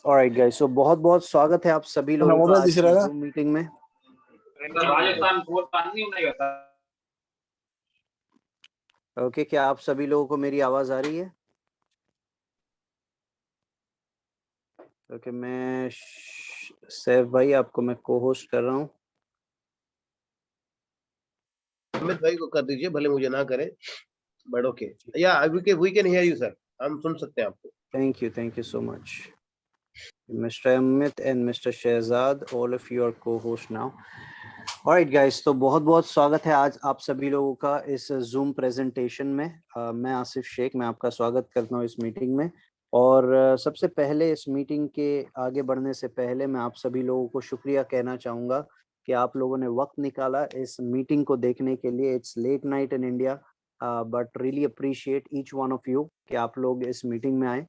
Alright guys, सो बहुत बहुत स्वागत है आप सभी लोगों का आज की जूम मीटिंग में। ओके, क्या आप सभी लोगों को मेरी आवाज आ रही है? ओके, मैं सैफ भाई आपको मैं को होस्ट कर रहा हूँ। अमित भाई को कर दीजिए, भले मुझे ना करें, but okay yeah we can hear you sir, हम सुन सकते हैं आपको। Thank you so much mister Amit and mister Shahzad, all of you are को होस्ट नाउ। ऑलराइट गाइस, तो बहुत बहुत स्वागत है आज आप सभी लोगों का इस जूम प्रेजेंटेशन में। मैं आसिफ शेख, मैं आपका स्वागत करता हूँ इस मीटिंग में। और सबसे पहले इस मीटिंग के आगे बढ़ने से पहले मैं आप सभी लोगों को शुक्रिया कहना चाहूँगा कि आप लोगों ने वक्त निकाला इस मीटिंग को देखने के लिए। It's late night in India, but really appreciate each one of you कि आप लोग इस मीटिंग में आए।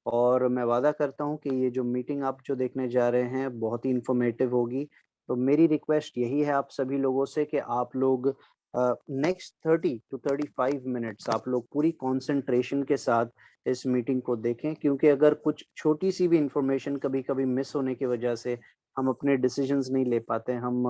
और मैं वादा करता हूँ कि ये जो मीटिंग आप जो देखने जा रहे हैं बहुत ही इंफॉर्मेटिव होगी। तो मेरी रिक्वेस्ट यही है आप सभी लोगों से कि आप लोग नेक्स्ट 30 to 35 मिनट्स आप लोग पूरी कंसंट्रेशन के साथ इस मीटिंग को देखें, क्योंकि अगर कुछ छोटी सी भी इंफॉर्मेशन कभी कभी मिस होने की वजह से हम अपने डिसीजंस नहीं ले पाते, हम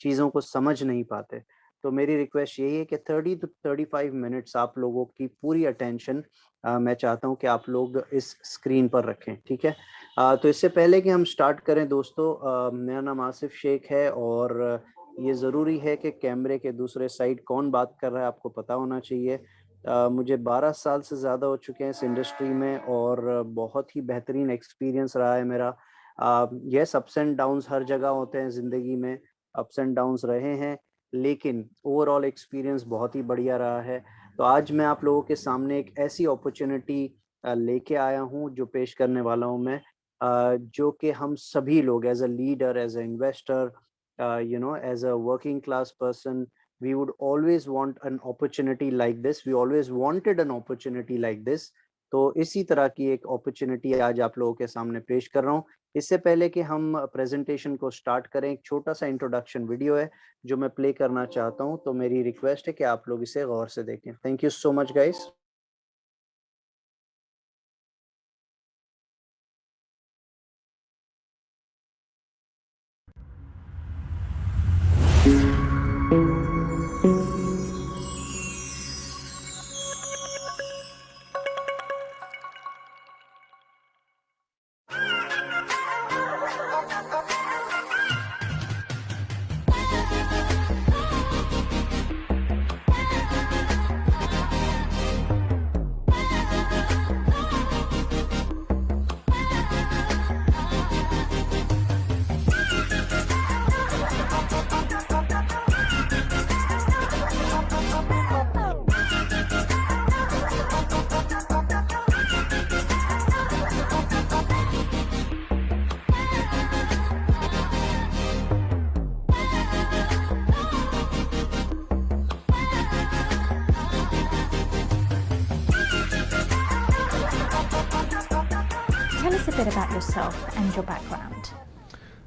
चीज़ों को समझ नहीं पाते। तो मेरी रिक्वेस्ट यही है कि 30 to 35 मिनट्स आप लोगों की पूरी अटेंशन मैं चाहता हूं कि आप लोग इस स्क्रीन पर रखें, ठीक है? तो इससे पहले कि हम स्टार्ट करें दोस्तों, मेरा नाम आसिफ शेख है और ये ज़रूरी है कि कैमरे के दूसरे साइड कौन बात कर रहा है आपको पता होना चाहिए। मुझे 12 साल से ज़्यादा हो चुके हैं इस इंडस्ट्री में और बहुत ही बेहतरीन एक्सपीरियंस रहा है मेरा। यस, अप्स एंड डाउन्स हर जगह होते हैं ज़िंदगी में, अप्स एंड डाउन्स रहे हैं, लेकिन ओवरऑल एक्सपीरियंस बहुत ही बढ़िया रहा है। तो आज मैं आप लोगों के सामने एक ऐसी अपॉर्चुनिटी लेके आया हूँ जो पेश करने वाला हूँ मैं, जो कि हम सभी लोग as a leader, as a investor, as a working class person, we would always want an opportunity like this, we always wanted an opportunity like this। तो इसी तरह की एक अपॉर्चुनिटी आज आप लोगों के सामने पेश कर रहा हूँ। इससे पहले कि हम प्रेजेंटेशन को स्टार्ट करें, एक छोटा सा इंट्रोडक्शन वीडियो है जो मैं प्ले करना चाहता हूँ, तो मेरी रिक्वेस्ट है कि आप लोग इसे गौर से देखें। Thank you so much guys. Tell us a bit about yourself and your background.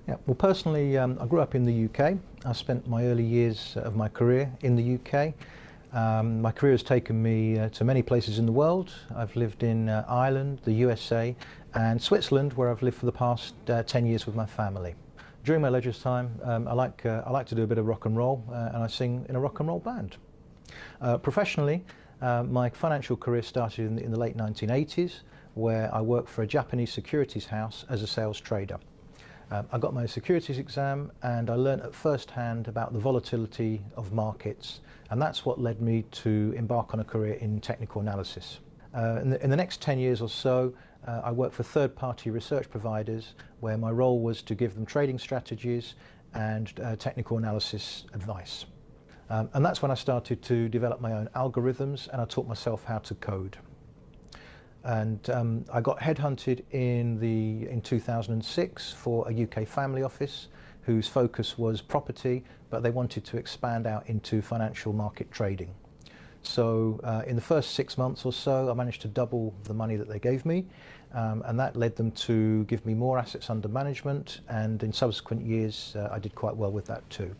Yeah, well, personally, I grew up in the UK. I spent my early years of my career in the UK. My career has taken me to many places in the world. I've lived in Ireland, the USA, and Switzerland, where I've lived for the past 10 years with my family. During my leisure time, I like to do a bit of rock and roll, and I sing in a rock and roll band. Professionally, my financial career started in the late 1980s, where I worked for a Japanese securities house as a sales trader. I got my securities exam and I learned at first hand about the volatility of markets, and that's what led me to embark on a career in technical analysis. In the next 10 years or so, I worked for third-party research providers where my role was to give them trading strategies and technical analysis advice. And that's when I started to develop my own algorithms, and I taught myself how to code. And I got headhunted in 2006 for a UK family office whose focus was property, but they wanted to expand out into financial market trading. So in the first 6 months or so, I managed to double the money that they gave me, and that led them to give me more assets under management, and in subsequent years I did quite well with that too.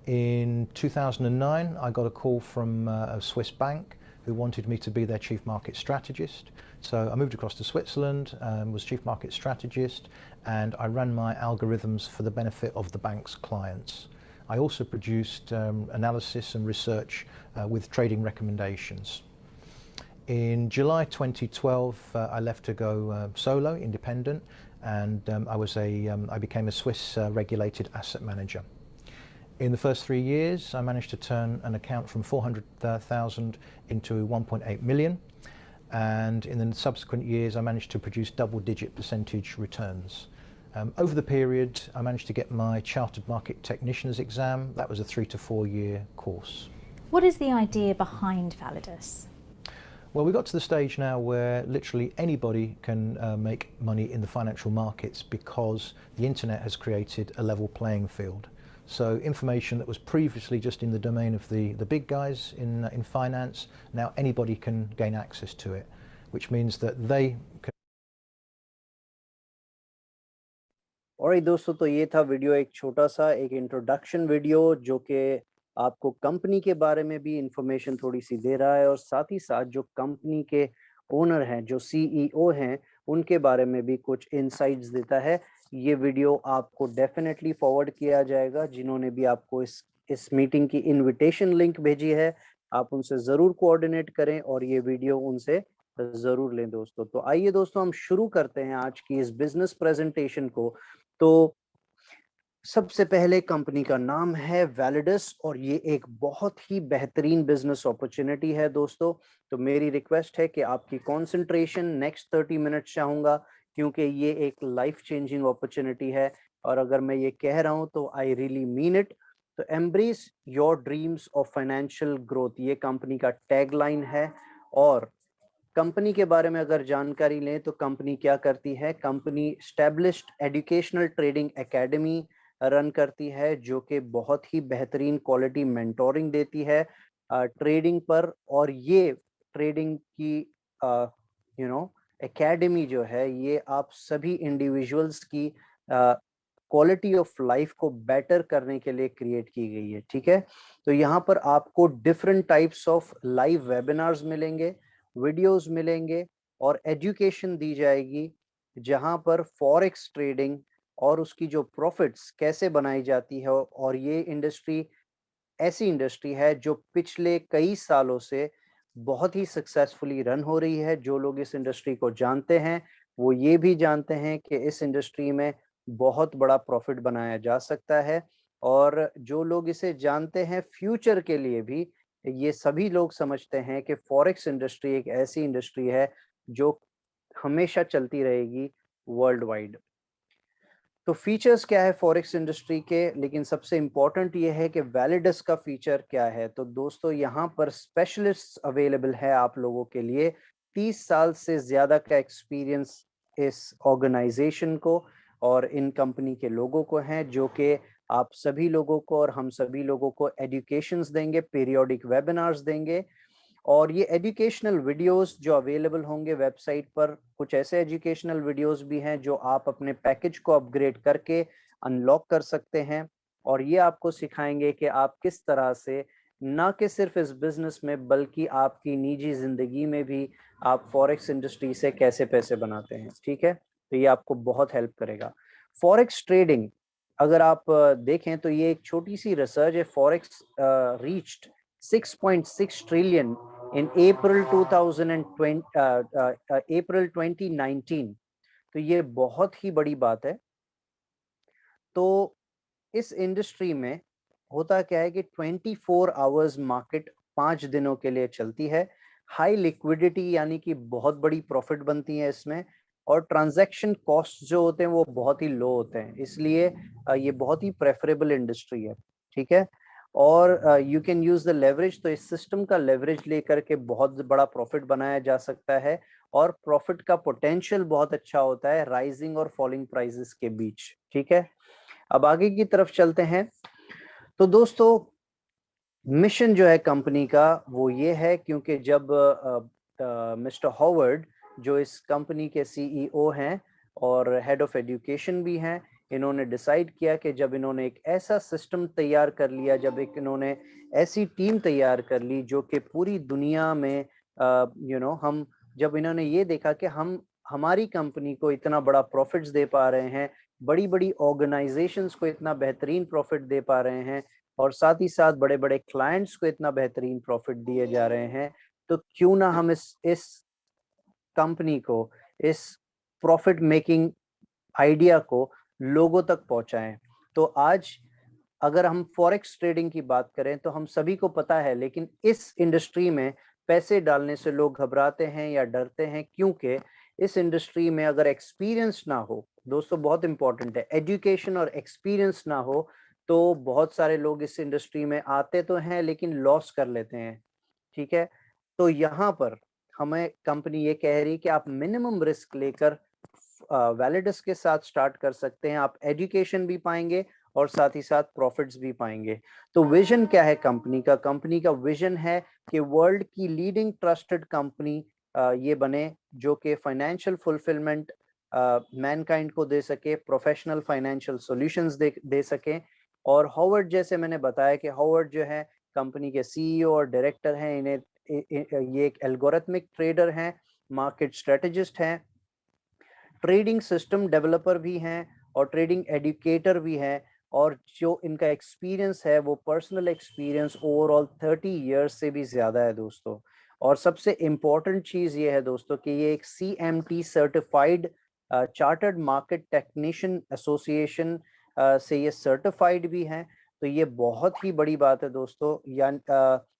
In 2009, I got a call from a Swiss bank who wanted me to be their chief market strategist. So I moved across to Switzerland, was chief market strategist, and I ran my algorithms for the benefit of the bank's clients. I also produced analysis and research with trading recommendations. In July 2012, I left to go solo, independent, and I became a Swiss regulated asset manager. In the first 3 years, I managed to turn an account from 400,000 into 1.8 million. And in the subsequent years, I managed to produce double-digit percentage returns. Over the period, I managed to get my Chartered Market Technician's exam. That was a 3 to 4 year course. What is the idea behind Validus? Well, we got to the stage now where literally anybody can make money in the financial markets because the internet has created a level playing field. So information that was previously just in the domain of the big guys in finance, now anybody can gain access to it, which means that they can. Alright दोस्तों, तो ये था video, एक छोटा सा एक introduction video जो कि आपको कंपनी के बारे में भी इंफॉर्मेशन थोड़ी सी दे रहा है और साथ ही साथ जो कंपनी के ओनर हैं, जो सीईओ हैं, उनके बारे में भी कुछ इनसाइट्स देता है। ये वीडियो आपको डेफिनेटली फॉरवर्ड किया जाएगा। जिन्होंने भी आपको इस मीटिंग की इनविटेशन लिंक भेजी है, आप उनसे ज़रूर कोऑर्डिनेट करें और ये वीडियो उनसे ज़रूर लें दोस्तों। तो आइए दोस्तों, हम शुरू करते हैं आज की इस बिजनेस प्रेजेंटेशन को। तो सबसे पहले कंपनी का नाम है वैलिडस और ये एक बहुत ही बेहतरीन बिजनेस अपॉर्चुनिटी है दोस्तों। तो मेरी रिक्वेस्ट है कि आपकी कंसंट्रेशन नेक्स्ट 30 मिनट्स चाहूँगा, क्योंकि ये एक लाइफ चेंजिंग अपॉर्चुनिटी है और अगर मैं ये कह रहा हूँ तो आई रियली मीन इट। तो embrace your dreams of financial growth, ये कंपनी का टैगलाइन है। और कंपनी के बारे में अगर जानकारी लें तो कंपनी क्या करती है, company established educational trading academy run करती है जो कि बहुत ही बेहतरीन क्वालिटी मेंटोरिंग देती है ट्रेडिंग पर। और ये ट्रेडिंग की एकेडमी जो है, ये आप सभी इंडिविजुअल्स की क्वालिटी ऑफ लाइफ को बेटर करने के लिए क्रिएट की गई है, ठीक है। तो यहाँ पर आपको different types of live webinars मिलेंगे, वीडियोस मिलेंगे और एजुकेशन दी जाएगी, जहां पर फॉरेक्स ट्रेडिंग और उसकी जो प्रॉफिट्स कैसे बनाई जाती है। और ये इंडस्ट्री ऐसी इंडस्ट्री है जो पिछले कई सालों से बहुत ही सक्सेसफुली रन हो रही है। जो लोग इस इंडस्ट्री को जानते हैं वो ये भी जानते हैं कि इस इंडस्ट्री में बहुत बड़ा प्रॉफिट बनाया जा सकता है। और जो लोग इसे जानते हैं फ्यूचर के लिए भी, ये सभी लोग समझते हैं कि फॉरेक्स इंडस्ट्री एक ऐसी इंडस्ट्री है जो हमेशा चलती रहेगी वर्ल्ड वाइड। तो फीचर्स क्या है फॉरेक्स इंडस्ट्री के, लेकिन सबसे इम्पोर्टेंट ये है कि वैलिडस का फीचर क्या है। तो दोस्तों, यहाँ पर स्पेशलिस्ट अवेलेबल है आप लोगों के लिए। 30 साल से ज़्यादा का एक्सपीरियंस इस ऑर्गेनाइजेशन को और इन कंपनी के लोगों को हैं, जो कि आप सभी लोगों को और हम सभी लोगों को एजुकेशंस देंगे, पीरियोडिक वेबिनार्स देंगे। और ये एजुकेशनल वीडियोस जो अवेलेबल होंगे वेबसाइट पर, कुछ ऐसे एजुकेशनल वीडियोस भी हैं जो आप अपने पैकेज को अपग्रेड करके अनलॉक कर सकते हैं। और ये आपको सिखाएंगे कि आप किस तरह से ना कि सिर्फ इस बिजनेस में बल्कि आपकी निजी जिंदगी में भी आप फॉरेक्स इंडस्ट्री से कैसे पैसे बनाते हैं, ठीक है। तो ये आपको बहुत हेल्प करेगा। फॉरेक्स ट्रेडिंग अगर आप देखें तो ये एक छोटी सी रिसर्च है। Forex reached 6.6 trillion in April 2019। तो ये बहुत ही बड़ी बात है। तो इस इंडस्ट्री में होता क्या है कि 24 आवर्स मार्केट 5 दिनों के लिए चलती है। हाई लिक्विडिटी यानी कि बहुत बड़ी प्रॉफिट बनती है इसमें, और ट्रांजैक्शन कॉस्ट जो होते हैं वो बहुत ही लो होते हैं, इसलिए ये बहुत ही प्रेफरेबल इंडस्ट्री है, ठीक है। और you can use the leverage, तो इस सिस्टम का लेवरेज लेकर के बहुत बड़ा प्रॉफिट बनाया जा सकता है। और प्रॉफिट का पोटेंशियल बहुत अच्छा होता है राइजिंग और फॉलिंग प्राइसेस के बीच, ठीक है। अब आगे की तरफ चलते हैं। तो दोस्तों, मिशन जो है कंपनी का वो ये है, क्योंकि जब मिस्टर हॉवर्ड जो इस कंपनी के सीईओ हैं और हेड ऑफ एजुकेशन भी हैं, इन्होंने डिसाइड किया कि जब इन्होंने एक ऐसा सिस्टम तैयार कर लिया, जब एक इन्होंने ऐसी टीम तैयार कर ली जो कि पूरी दुनिया में हम जब इन्होंने ये देखा कि हम हमारी कंपनी को इतना बड़ा प्रॉफिट्स दे पा रहे हैं, बड़ी बड़ी ऑर्गेनाइजेशंस को इतना बेहतरीन प्रॉफिट दे पा रहे हैं, और साथ ही साथ बड़े बड़े क्लाइंट्स को इतना बेहतरीन प्रॉफिट दिए जा रहे हैं, तो क्यों ना हम इस कंपनी को, इस प्रॉफिट मेकिंग आइडिया को लोगों तक पहुंचाएं। तो आज अगर हम फॉरेक्स ट्रेडिंग की बात करें तो हम सभी को पता है, लेकिन इस इंडस्ट्री में पैसे डालने से लोग घबराते हैं या डरते हैं, क्योंकि इस इंडस्ट्री में अगर एक्सपीरियंस ना हो, दोस्तों बहुत इंपॉर्टेंट है, एजुकेशन और एक्सपीरियंस ना हो, तो बहुत सारे लोग इस इंडस्ट्री में आते तो हैं लेकिन लॉस कर लेते हैं। ठीक है, तो यहाँ पर हमें कंपनी ये कह रही कि आप मिनिमम रिस्क लेकर वैलिडस के साथ स्टार्ट कर सकते हैं, आप एजुकेशन भी पाएंगे और साथ ही साथ प्रॉफिट्स भी पाएंगे। तो विजन क्या है कंपनी का? कंपनी का विजन है कि वर्ल्ड की लीडिंग ट्रस्टेड कंपनी ये बने, जो कि फाइनेंशियल फुलफिलमेंट मैनकाइंड को दे सके, प्रोफेशनल फाइनेंशियल सॉल्यूशंस दे सके। और हॉवर्ड, जैसे मैंने बताया कि हॉवर्ड जो है कंपनी के सीईओ और डायरेक्टर हैं, इन्हें ये एक एल्गोरिथमिक ट्रेडर हैं, मार्केट स्ट्रेटेजिस्ट हैं, ट्रेडिंग सिस्टम डेवलपर भी हैं और ट्रेडिंग एजुकेटर भी हैं, और जो इनका एक्सपीरियंस है वो पर्सनल एक्सपीरियंस ओवरऑल 30 इयर्स से भी ज़्यादा है दोस्तों। और सबसे इम्पॉर्टेंट चीज़ ये है दोस्तों कि ये एक CMT certified chartered market technician association से ये सर्टिफाइड भी हैं। तो ये बहुत ही बड़ी बात है दोस्तों।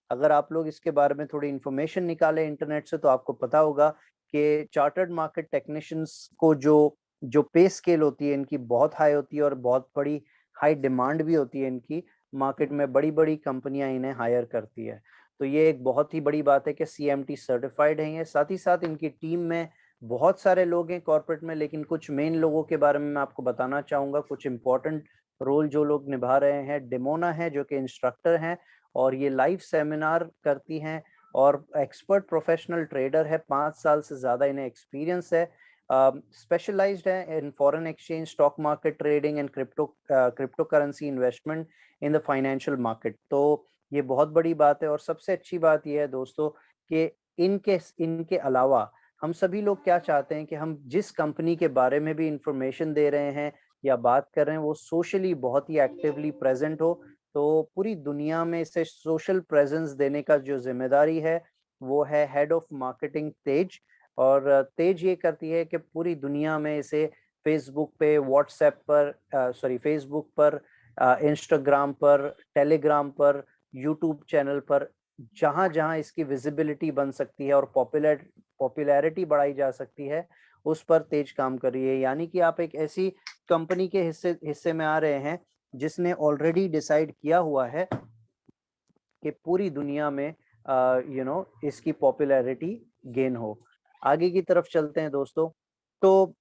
अगर आप लोग इसके बारे में थोड़ी इन्फॉर्मेशन निकालें इंटरनेट से तो आपको पता होगा कि चार्टर्ड मार्केट टेक्नीशियंस को जो पे स्केल होती है इनकी बहुत हाई होती है और बहुत बड़ी हाई डिमांड भी होती है इनकी, मार्केट में बड़ी बड़ी कंपनियां इन्हें हायर करती है। तो ये एक बहुत ही बड़ी बात है कि CMT सर्टिफाइड है ये। साथ ही साथ इनकी टीम में बहुत सारे लोग हैं कॉर्पोरेट में, लेकिन कुछ मेन लोगों के बारे में मैं आपको बताना चाहूँगा, कुछ इंपॉर्टेंट रोल जो लोग निभा रहे हैं। डिमोना है जो कि इंस्ट्रक्टर हैं और ये लाइव सेमिनार करती हैं, और एक्सपर्ट प्रोफेशनल ट्रेडर है, 5 साल से ज़्यादा इन्हें एक्सपीरियंस है, स्पेशलाइज्ड है in foreign exchange, stock market trading and crypto currency investment in the financial market. तो ये बहुत बड़ी बात है। और सबसे अच्छी बात यह है दोस्तों कि इनके अलावा हम सभी लोग क्या चाहते हैं कि हम जिस कंपनी के बारे में भी इंफॉर्मेशन दे रहे हैं या बात कर रहे हैं वो सोशली बहुत ही एक्टिवली प्रेजेंट हो। तो पूरी दुनिया में इसे सोशल प्रेजेंस देने का जो जिम्मेदारी है वो है हेड ऑफ मार्केटिंग तेज। और तेज ये करती है कि पूरी दुनिया में इसे फेसबुक पे, व्हाट्सएप पर, फेसबुक पर, इंस्टाग्राम पर, टेलीग्राम पर, यूट्यूब चैनल पर, जहां जहां इसकी विजिबिलिटी बन सकती है और पॉपुलैरिटी बढ़ाई जा सकती है, उस पर तेज काम कर रही है। यानी कि आप एक ऐसी कंपनी के हिस्से में आ रहे हैं जिसने ऑलरेडी डिसाइड किया हुआ है कि पूरी दुनिया में इसकी पॉपुलैरिटी गेन हो। आगे की तरफ चलते हैं दोस्तों। तो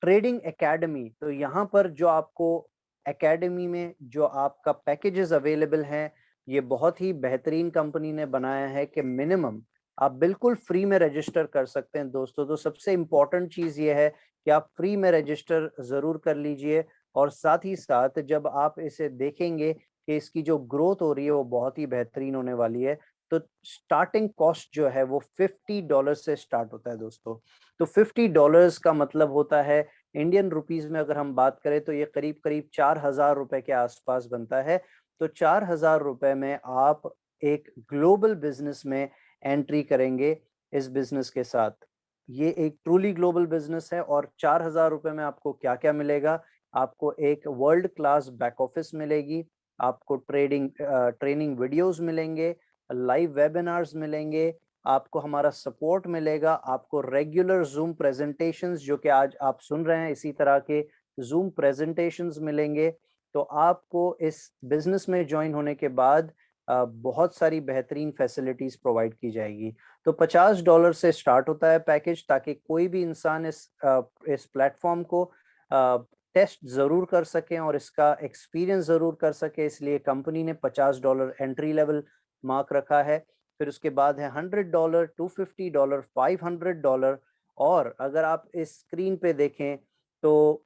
ट्रेडिंग एकेडमी, तो यहाँ पर जो आपको एकेडमी में जो आपका पैकेजेस अवेलेबल हैं, ये बहुत ही बेहतरीन कंपनी ने बनाया है कि मिनिमम आप बिल्कुल फ्री में रजिस्टर कर सकते हैं दोस्तों। तो सबसे इम्पोर्टेंट चीज़ ये है कि आप फ्री में रजिस्टर ज़रूर कर लीजिए, और साथ ही साथ जब आप इसे देखेंगे कि इसकी जो ग्रोथ हो रही है वो बहुत ही बेहतरीन होने वाली है। तो स्टार्टिंग कॉस्ट जो है वो $50 से स्टार्ट होता है दोस्तों। तो $50 का मतलब होता है, इंडियन रुपीस में अगर हम बात करें तो ये करीब करीब 4,000 रुपए के आसपास बनता है। तो 4,000 रुपए में आप एक ग्लोबल बिजनेस में एंट्री करेंगे इस बिजनेस के साथ। ये एक ट्रूली ग्लोबल बिजनेस है। और 4,000 रुपए में आपको क्या क्या मिलेगा? आपको एक वर्ल्ड क्लास बैक ऑफिस मिलेगी, आपको ट्रेनिंग वीडियोस मिलेंगे, लाइव वेबिनार्स मिलेंगे, आपको हमारा सपोर्ट मिलेगा, आपको रेगुलर जूम प्रेजेंटेशंस, जो कि आज आप सुन रहे हैं, इसी तरह के जूम प्रेजेंटेशंस मिलेंगे। तो आपको इस बिजनेस में ज्वाइन होने के बाद बहुत सारी बेहतरीन फैसिलिटीज प्रोवाइड की जाएगी। तो $50 से स्टार्ट होता है पैकेज, ताकि कोई भी इंसान इस प्लेटफॉर्म को टेस्ट जरूर कर सकें और इसका एक्सपीरियंस जरूर कर सके। इसलिए कंपनी ने $50 एंट्री लेवल मार्क रखा है। फिर उसके बाद है $100, $250, $500। और अगर आप इस स्क्रीन पे देखें तो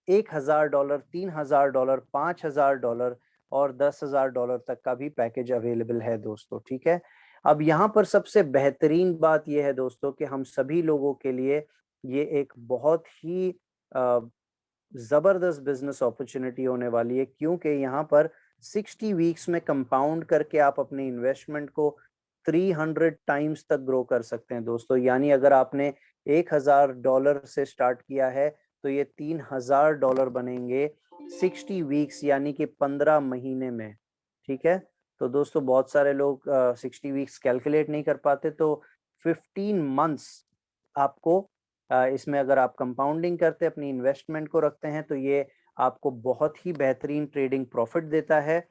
$1,000, $3,000, $5,000 और $10,000 तक का भी पैकेज अवेलेबल है दोस्तों, ठीक है। अब यहाँ पर सबसे बेहतरीन बात यह है दोस्तों कि हम सभी लोगों के लिए ये एक बहुत ही जबरदस्त बिजनेस अपॉर्चुनिटी होने वाली है, क्योंकि यहाँ पर 60 वीक्स में कंपाउंड करके आप अपने इन्वेस्टमेंट को 300 टाइम्स तक ग्रो कर सकते हैं दोस्तों। यानी अगर आपने $1,000 से स्टार्ट किया है तो ये $3,000 बनेंगे 60 वीक्स यानी कि 15 महीने में, ठीक है। तो दोस्तों बहुत सारे लोग 60 वीक्स कैलकुलेट नहीं कर पाते, तो 15 मंथ्स आपको इसमें अगर आप कंपाउंडिंग करते अपनी इन्वेस्टमेंट को रखते हैं तो ये आपको बहुत ही बेहतरीन ट्रेडिंग प्रॉफिट देता है।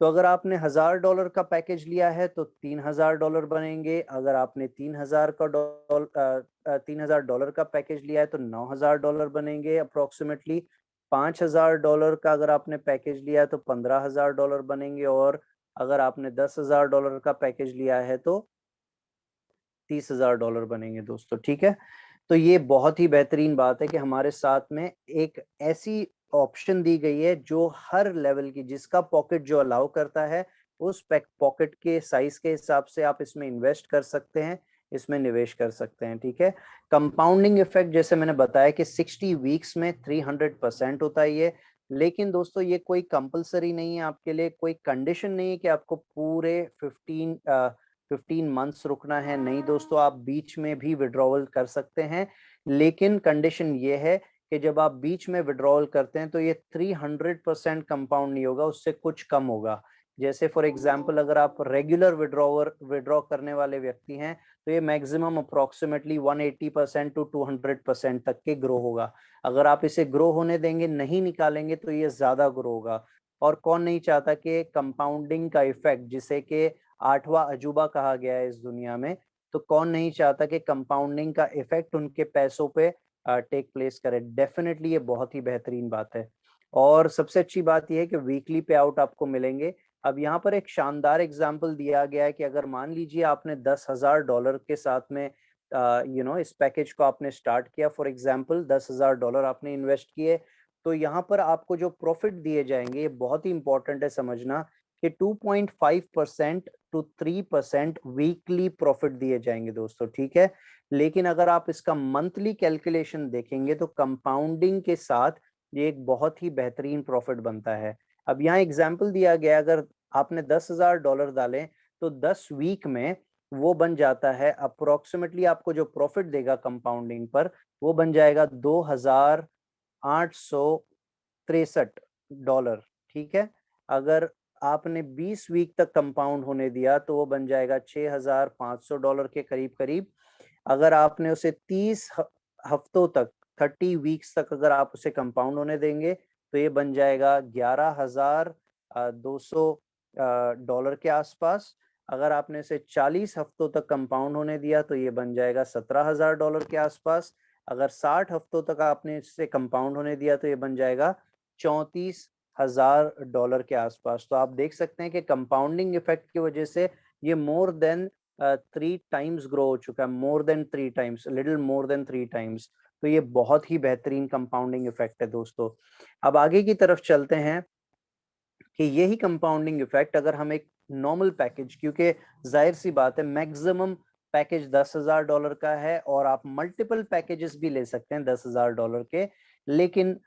तो अगर आपने $1,000 का पैकेज लिया है तो $3,000 बनेंगे। अगर आपने $3,000 का पैकेज लिया है तो $9,000 बनेंगे अप्रोक्सीमेटली। $5,000 का अगर आपने पैकेज लिया है तो $15,000 बनेंगे। और अगर आपने $10,000 का पैकेज लिया है तो $30,000 बनेंगे दोस्तों, ठीक है। तो ये बहुत ही बेहतरीन बात है कि हमारे साथ में एक ऐसी ऑप्शन दी गई है जो हर लेवल की, जिसका पॉकेट जो अलाउ करता है उस पॉकेट के साइज के हिसाब से आप इसमें इन्वेस्ट कर सकते हैं, इसमें निवेश कर सकते हैं, ठीक है। कंपाउंडिंग इफेक्ट जैसे मैंने बताया कि 60 वीक्स में 300% होता है ये। लेकिन दोस्तों ये कोई कंपलसरी नहीं है आपके लिए, कोई कंडीशन नहीं है कि आपको पूरे 15 मंथ्स रुकना है। नहीं दोस्तों, आप बीच में भी विड्रॉवल कर सकते हैं, लेकिन कंडीशन ये है कि जब आप बीच में विड्रॉवल करते हैं तो ये 300% कंपाउंड नहीं होगा, उससे कुछ कम होगा। जैसे फॉर एग्जांपल अगर आप रेगुलर विड्रॉ करने वाले व्यक्ति हैं तो ये मैक्सिमम अप्रोक्सीमेटली 180% टू 200% तक के ग्रो होगा। अगर आप इसे ग्रो होने देंगे, नहीं निकालेंगे, तो ये ज्यादा ग्रो होगा। और कौन नहीं चाहता कि कंपाउंडिंग का इफेक्ट, जिसे कि 8वां अजूबा कहा गया है इस दुनिया में, तो कौन नहीं चाहता कि कंपाउंडिंग का इफेक्ट उनके पैसों पे टेक प्लेस करे। डेफिनेटली ये बहुत ही बेहतरीन बात है। और सबसे अच्छी बात यह है कि वीकली पे आउट आपको मिलेंगे। अब यहाँ पर एक शानदार एग्जांपल दिया गया है कि अगर मान लीजिए आपने $10,000 के साथ में इस पैकेज को आपने स्टार्ट किया, फॉर एग्जांपल $10,000 आपने इन्वेस्ट किए, तो यहाँ पर आपको जो प्रॉफिट दिए जाएंगे, ये बहुत ही इंपॉर्टेंट है समझना, कि 2.5% टू 3% वीकली प्रॉफिट दिए जाएंगे दोस्तों, ठीक है। लेकिन अगर आप इसका मंथली कैलकुलेशन देखेंगे तो कंपाउंडिंग के साथ ये एक बहुत ही बेहतरीन प्रॉफिट बनता है। अब यहाँ एग्जाम्पल दिया गया, अगर आपने $10,000 डालें तो 10 वीक में वो बन जाता है अप्रोक्सीमेटली, आपको जो प्रॉफिट देगा कंपाउंडिंग पर वो बन जाएगा $2,863, ठीक है। अगर आपने 20 वीक तक कंपाउंड होने दिया तो वो बन जाएगा $6,500 के करीब करीब। अगर आपने उसे 30 हफ्तों तक, 30 वीक्स तक अगर आप उसे कंपाउंड होने देंगे तो ये बन जाएगा $11,200 के आसपास। अगर आपने इसे 40 हफ्तों तक कंपाउंड होने दिया तो ये बन जाएगा $17,000 के आसपास। अगर 60 हफ्तों तक आपने इसे कंपाउंड होने दिया तो ये बन जाएगा $34,000 के आसपास। तो आप देख सकते हैं कि कंपाउंडिंग इफेक्ट की वजह से ये मोर देन 3 टाइम्स ग्रो हो चुका है, more than 3 times, little more than 3 times. तो ये बहुत ही बेहतरीन कंपाउंडिंग इफेक्ट है दोस्तों। अब आगे की तरफ चलते हैं कि यही कंपाउंडिंग इफेक्ट अगर हम एक नॉर्मल पैकेज, क्योंकि जाहिर सी बात है मैक्सिमम पैकेज $10,000 का है और आप मल्टीपल पैकेजेस भी ले सकते हैं $10,000 के, लेकिन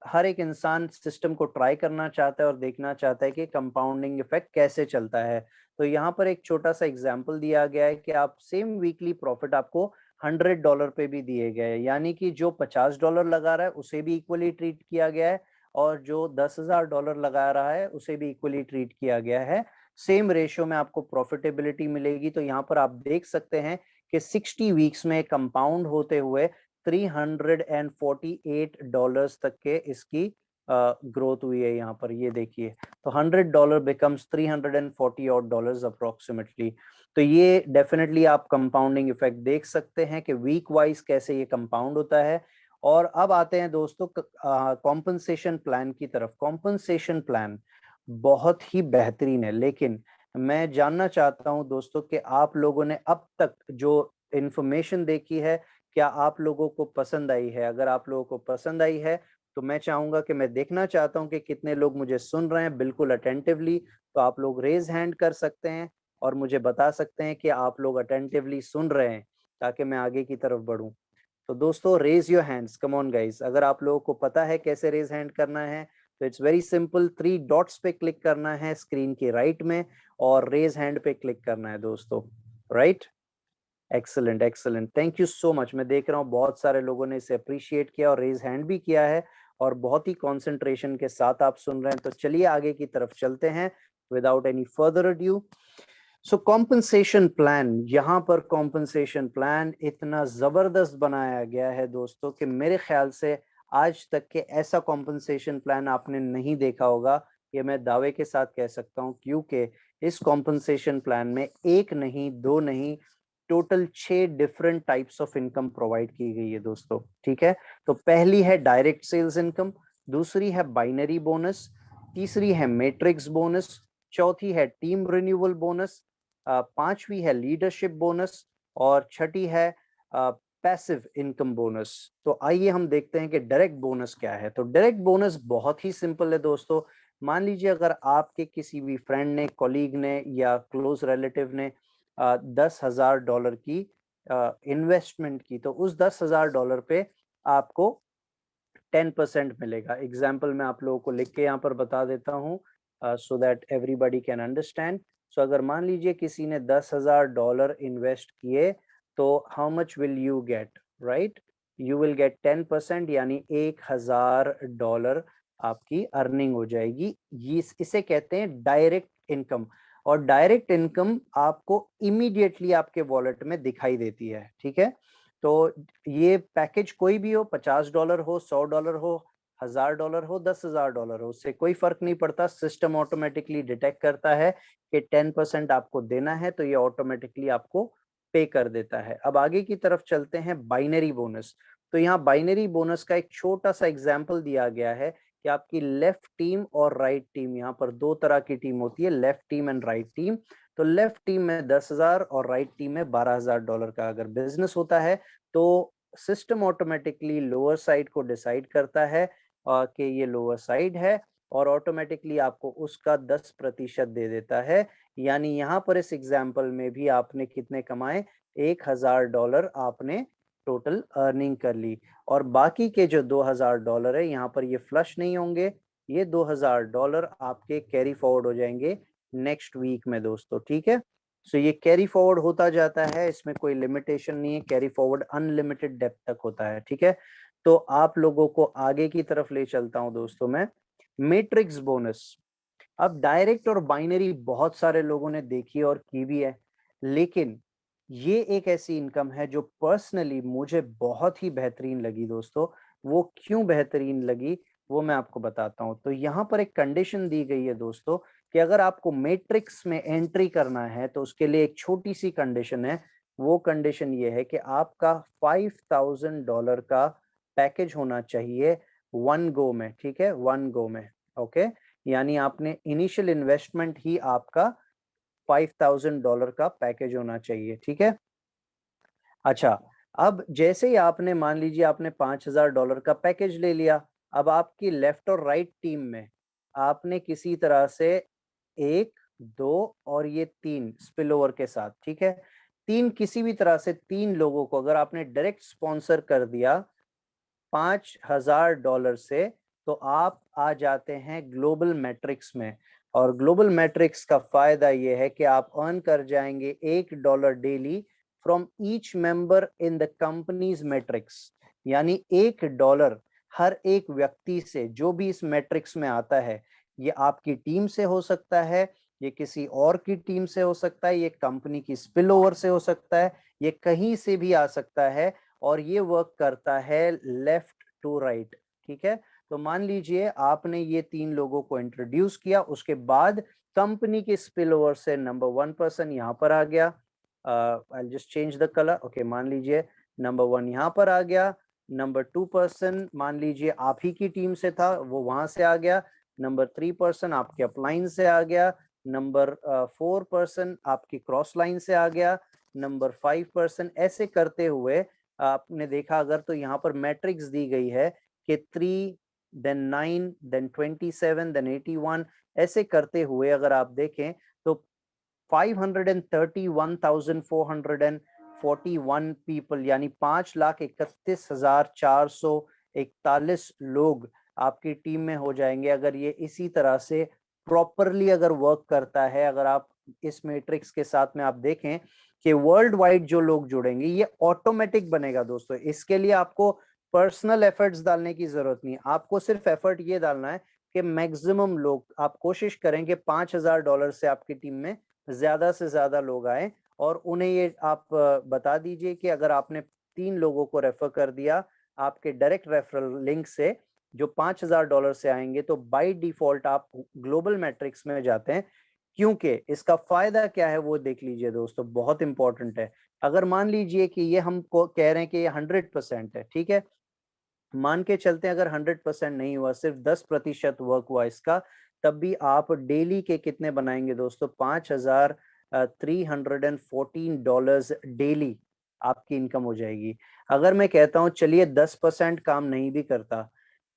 हर एक इंसान सिस्टम को ट्राई करना चाहता है और देखना चाहता है कि कंपाउंडिंग इफेक्ट कैसे चलता है। तो यहाँ पर एक छोटा सा एग्जांपल दिया गया है कि आप सेम वीकली प्रॉफिट आपको $100 पे भी दिए गए हैं, यानी कि जो $50 लगा रहा है उसे भी इक्वली ट्रीट किया गया है और जो $10,000 लगा रहा है उसे भी इक्वली ट्रीट किया गया है। सेम रेशियो में आपको प्रॉफिटेबिलिटी मिलेगी। तो यहाँ पर आप देख सकते हैं कि 60 वीक्स में कंपाउंड होते हुए $348 तक के इसकी ग्रोथ हुई है। यहाँ पर ये देखिए, तो $100 बिकम्स $340 अप्रोक्सीमेटली। तो ये डेफिनेटली आप कंपाउंडिंग इफेक्ट देख सकते हैं कि वीक वाइज कैसे ये कंपाउंड होता है। और अब आते हैं दोस्तों कॉम्पनसेशन प्लान की तरफ। कॉम्पनसेशन प्लान बहुत ही बेहतरीन है, लेकिन मैं जानना चाहता हूं दोस्तों कि आप लोगों ने अब तक जो इंफॉर्मेशन देखी है क्या आप लोगों को पसंद आई है। अगर आप लोगों को पसंद आई है तो मैं चाहूंगा कि मैं देखना चाहता हूं कि कितने लोग मुझे सुन रहे हैं बिल्कुल अटेंटिवली। तो आप लोग रेज हैंड कर सकते हैं और मुझे बता सकते हैं कि आप लोग अटेंटिवली सुन रहे हैं, ताकि मैं आगे की तरफ बढ़ूं। तो दोस्तों raise your hands, come on guys. अगर आप लोगों को पता है कैसे रेज हैंड करना है तो इट्स वेरी सिंपल, 3 डॉट्स पे क्लिक करना है स्क्रीन के राइट में और रेज हैंड पे क्लिक करना है दोस्तों, right. Excellent excellent, thank you so much. मैं देख रहा हूँ बहुत सारे लोगों ने इसे अप्रिशिएट किया और रेज हैंड भी किया है और बहुत ही कंसंट्रेशन के साथ आप सुन रहे हैं। तो चलिए आगे की तरफ चलते हैं विदाउट एनी फर्दर अड्यू। सो कॉम्पनसेशन प्लान, यहाँ पर कॉम्पनसेशन प्लान इतना जबरदस्त बनाया गया है दोस्तों कि मेरे ख्याल से आज तक के ऐसा कॉम्पनसेशन प्लान आपने नहीं देखा होगा, ये मैं दावे के साथ कह सकता हूँ, क्योंकि इस कॉम्पनसेशन प्लान में एक नहीं दो नहीं total 6 different types of income provide की गई है दोस्तों, ठीक है। तो पहली है डायरेक्ट सेल्स इनकम, दूसरी है बाइनरी बोनस, तीसरी है मैट्रिक्स बोनस, चौथी है टीम रिन्यूअल बोनस, पांचवी है लीडरशिप बोनस और छठी है पैसिव इनकम बोनस। तो आइए हम देखते हैं कि डायरेक्ट बोनस क्या है। तो डायरेक्ट बोनस बहुत ही सिंपल है दोस्तों। मान लीजिए अगर आपके किसी भी फ्रेंड ने, कॉलीग ने या क्लोज रिलेटिव ने $10,000 की इन्वेस्टमेंट की, तो उस $10,000 पे आपको 10% मिलेगा। एग्जाम्पल मैं आप लोगों को लिख के यहाँ पर बता देता हूँ so that everybody can understand. So अगर मान लीजिए किसी ने $10,000 इन्वेस्ट किए तो how much will you get, right, you will get 10%, यानी $1,000 आपकी अर्निंग हो जाएगी। ये इसे कहते हैं डायरेक्ट इनकम। और डायरेक्ट इनकम आपको इमीडिएटली आपके वॉलेट में दिखाई देती है, ठीक है। तो ये पैकेज कोई भी हो, $50 हो, $100 हो, $1,000 हो, $10,000 हो, उससे कोई फर्क नहीं पड़ता। सिस्टम ऑटोमेटिकली डिटेक्ट करता है कि 10% आपको देना है, तो ये ऑटोमेटिकली आपको पे कर देता है। अब आगे की तरफ चलते हैं बाइनरी बोनस। तो यहाँ बाइनरी बोनस का एक छोटा सा एग्जाम्पल दिया गया है कि आपकी लेफ्ट टीम और राइट टीम, यहाँ पर दो तरह की टीम होती है, left team and right team. तो लेफ्ट टीम में 10,000 और राइट टीम में $12,000 का अगर बिजनेस होता है तो सिस्टम ऑटोमेटिकली लोअर साइड को डिसाइड करता है कि ये लोअर साइड है और ऑटोमेटिकली आपको उसका 10% दे देता है। यानी यहाँ पर इस एग्जाम्पल में भी आपने कितने कमाए, $1,000 आपने टोटल अर्निंग कर ली। और बाकी के जो $2,000 है यहाँ पर ये फ्लश नहीं होंगे, ये $2,000 आपके कैरी फॉरवर्ड हो जाएंगे नेक्स्ट वीक में दोस्तों, ठीक है। सो ये कैरी फॉरवर्ड होता जाता है, इसमें कोई लिमिटेशन नहीं है, कैरी फॉरवर्ड अनलिमिटेड डेप्थ तक होता है, ठीक है। तो आप लोगों को आगे की तरफ ले चलता हूं दोस्तों मैं, मैट्रिक्स बोनस। अब डायरेक्ट और बाइनरी बहुत सारे लोगों ने देखी और की भी है, लेकिन ये एक ऐसी इनकम है जो पर्सनली मुझे बहुत ही बेहतरीन लगी दोस्तों। वो क्यों बेहतरीन लगी वो मैं आपको बताता हूं। तो यहाँ पर एक कंडीशन दी गई है दोस्तों कि अगर आपको मैट्रिक्स में एंट्री करना है तो उसके लिए एक छोटी सी कंडीशन है। वो कंडीशन ये है कि आपका $5,000 का पैकेज होना चाहिए वन गो में, ठीक है, वन गो में, ओके। यानी आपने इनिशियल इन्वेस्टमेंट ही आपका $5,000 का पैकेज होना चाहिए, ठीक है। अच्छा, अब जैसे ही आपने, मान लीजिए आपने $5,000 का पैकेज ले लिया, अब आपकी लेफ्ट और राइट टीम में आपने किसी तरह से 1, 2 और ये 3 स्पिल ओवर के साथ, ठीक है, 3 किसी भी तरह से 3 लोगों को अगर आपने डायरेक्ट स्पॉन्सर कर दिया $5,000 से, तो आप आ जाते हैं ग्लोबल मैट्रिक्स में। और ग्लोबल मैट्रिक्स का फायदा ये है कि आप अर्न कर जाएंगे $1 daily from each member in the companies matrix. यानी $1 हर एक व्यक्ति से जो भी इस मैट्रिक्स में आता है, ये आपकी टीम से हो सकता है, ये किसी और की टीम से हो सकता है, ये कंपनी की स्पिल ओवर से हो सकता है, ये कहीं से भी आ सकता है और ये वर्क करता है लेफ्ट टू राइट, ठीक है। तो मान लीजिए आपने ये 3 लोगों को इंट्रोड्यूस किया, उसके बाद कंपनी के स्पिल ओवर से नंबर 1 पर्सन यहाँ पर आ गया, I just change the colour, okay, मान लीजिए नंबर 1 यहाँ पर आ गया, नंबर 2 पर्सन मान लीजिए आप ही की टीम से था, वो वहां से आ गया, नंबर 3 पर्सन आपके अपलाइन से आ गया, नंबर 4 पर्सन आपकी क्रॉस लाइन से आ गया, नंबर 5 पर्सन, ऐसे करते हुए आपने देखा अगर तो यहाँ पर मैट्रिक्स दी गई है कि 3 then 9, then 27, then 81, ऐसे करते हुए अगर आप देखें तो 531,441 पीपल यानी 5,31,441 लोग आपकी टीम में हो जाएंगे अगर ये इसी तरह से प्रॉपरली अगर वर्क करता है। अगर आप इस मैट्रिक्स के साथ में आप देखें कि वर्ल्ड वाइड जो लोग जुड़ेंगे ये ऑटोमेटिक बनेगा दोस्तों। इसके लिए आपको पर्सनल एफर्ट्स डालने की जरूरत नहीं, आपको सिर्फ एफर्ट ये डालना है कि मैक्सिमम लोग, आप कोशिश करें कि $5,000 से आपकी टीम में ज्यादा से ज्यादा लोग आए और उन्हें ये आप बता दीजिए कि अगर आपने 3 लोगों को रेफर कर दिया आपके डायरेक्ट रेफरल लिंक से जो $5,000 से आएंगे तो बाय डिफॉल्ट आप ग्लोबल मैट्रिक्स में जाते हैं। क्योंकि इसका फायदा क्या है वो देख लीजिए दोस्तों, बहुत इंपॉर्टेंट है। अगर मान लीजिए कि ये हमको कह रहे हैं कि ये 100% है, ठीक है, मान के चलते हैं अगर 100% नहीं हुआ, सिर्फ 10% वर्क हुआ इसका, तब भी आप डेली के कितने बनाएंगे दोस्तों? $5,314 डेली आपकी इनकम हो जाएगी। अगर मैं कहता हूं चलिए 10% काम नहीं भी करता,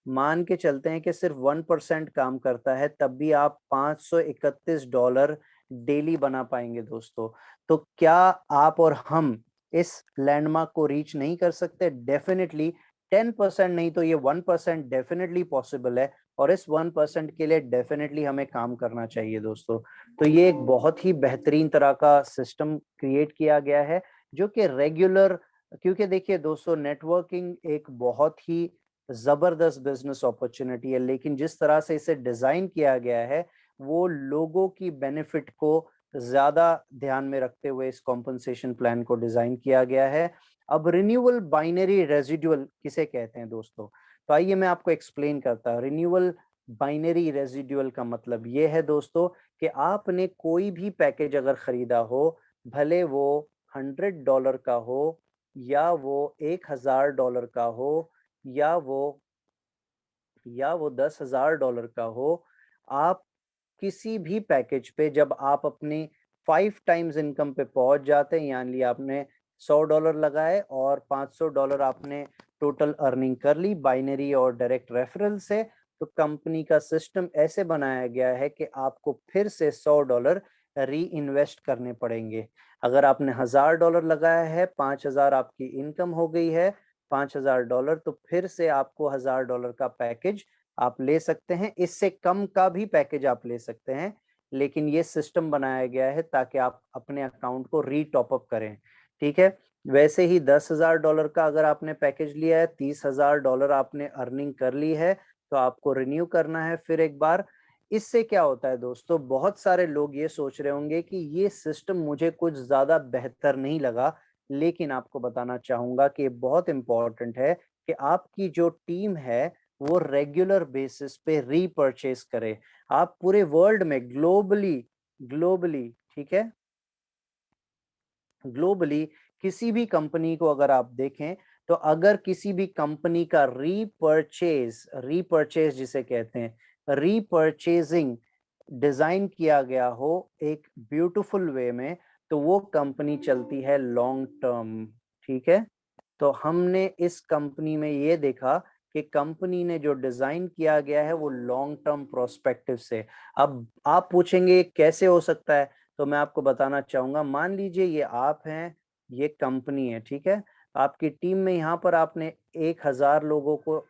मान के चलते हैं कि सिर्फ 1% काम करता है, तब भी आप $531 डेली बना पाएंगे दोस्तों। तो क्या आप और हम इस लैंडमार्क को रीच नहीं कर सकते? डेफिनेटली 10% नहीं तो ये 1% डेफिनेटली पॉसिबल है और इस 1% के लिए डेफिनेटली हमें काम करना चाहिए दोस्तों। तो ये एक बहुत ही बेहतरीन तरह का सिस्टम क्रिएट किया गया है जो कि रेगुलर, क्योंकि देखिए दोस्तों नेटवर्किंग एक बहुत ही जबरदस्त बिजनेस अपॉर्चुनिटी है, लेकिन जिस तरह से इसे डिजाइन किया गया है वो लोगों की बेनिफिट को ज्यादा ध्यान में रखते हुए इस कॉम्पनसेशन प्लान को डिजाइन किया गया है। अब रिन्यूअल बाइनरी रेजिडुअल किसे कहते हैं दोस्तों? तो आइए मैं आपको एक्सप्लेन करता हूं। रिन्यूअल बाइनरी रेजिडुअल का मतलब ये है दोस्तों कि आपने कोई भी पैकेज अगर खरीदा हो, भले वो $100 का हो या वो $1,000 का हो या वो $10,000 का हो, आप किसी भी पैकेज पे जब आप अपनी 5 टाइम्स इनकम पे पहुंच जाते हैं, यानी आपने $100 लगाए और $500 आपने टोटल अर्निंग कर ली बाइनरी और डायरेक्ट रेफरल से, तो कंपनी का सिस्टम ऐसे बनाया गया है कि आपको फिर से $100 री इन्वेस्ट करने पड़ेंगे। अगर आपने $1,000 लगाया है, 5,000 आपकी इनकम हो गई है, $5,000, तो फिर से आपको $1,000 का पैकेज आप ले सकते हैं। इससे कम का भी पैकेज आप ले सकते हैं, लेकिन ये सिस्टम बनाया गया है ताकि आप अपने अकाउंट को री टॉप अप करें, ठीक है। वैसे ही $10,000 का अगर आपने पैकेज लिया है, $30,000 आपने अर्निंग कर ली है, तो आपको रिन्यू करना है फिर एक बार। इससे क्या होता है दोस्तों, बहुत सारे लोग ये सोच रहे होंगे कि ये सिस्टम मुझे कुछ ज्यादा बेहतर नहीं लगा, लेकिन आपको बताना चाहूंगा कि बहुत इंपॉर्टेंट है कि आपकी जो टीम है वो रेगुलर बेसिस पे रीपर्चेस करे। आप पूरे वर्ल्ड में ग्लोबली, ठीक है, ग्लोबली किसी भी कंपनी को अगर आप देखें तो अगर किसी भी कंपनी का रीपर्चेज जिसे कहते हैं, रीपर्चेजिंग डिजाइन किया गया हो एक ब्यूटीफुल वे में, तो वो कंपनी चलती है लॉन्ग टर्म, ठीक है। तो हमने इस कंपनी में ये देखा कि कंपनी ने जो डिजाइन किया गया है वो लॉन्ग टर्म प्रोस्पेक्टिव से। अब आप पूछेंगे कैसे हो सकता है, तो मैं आपको बताना चाहूंगा। मान लीजिए ये आप हैं, ये कंपनी है, ठीक है। आपकी टीम में यहाँ पर आपने 1,000 लोगों को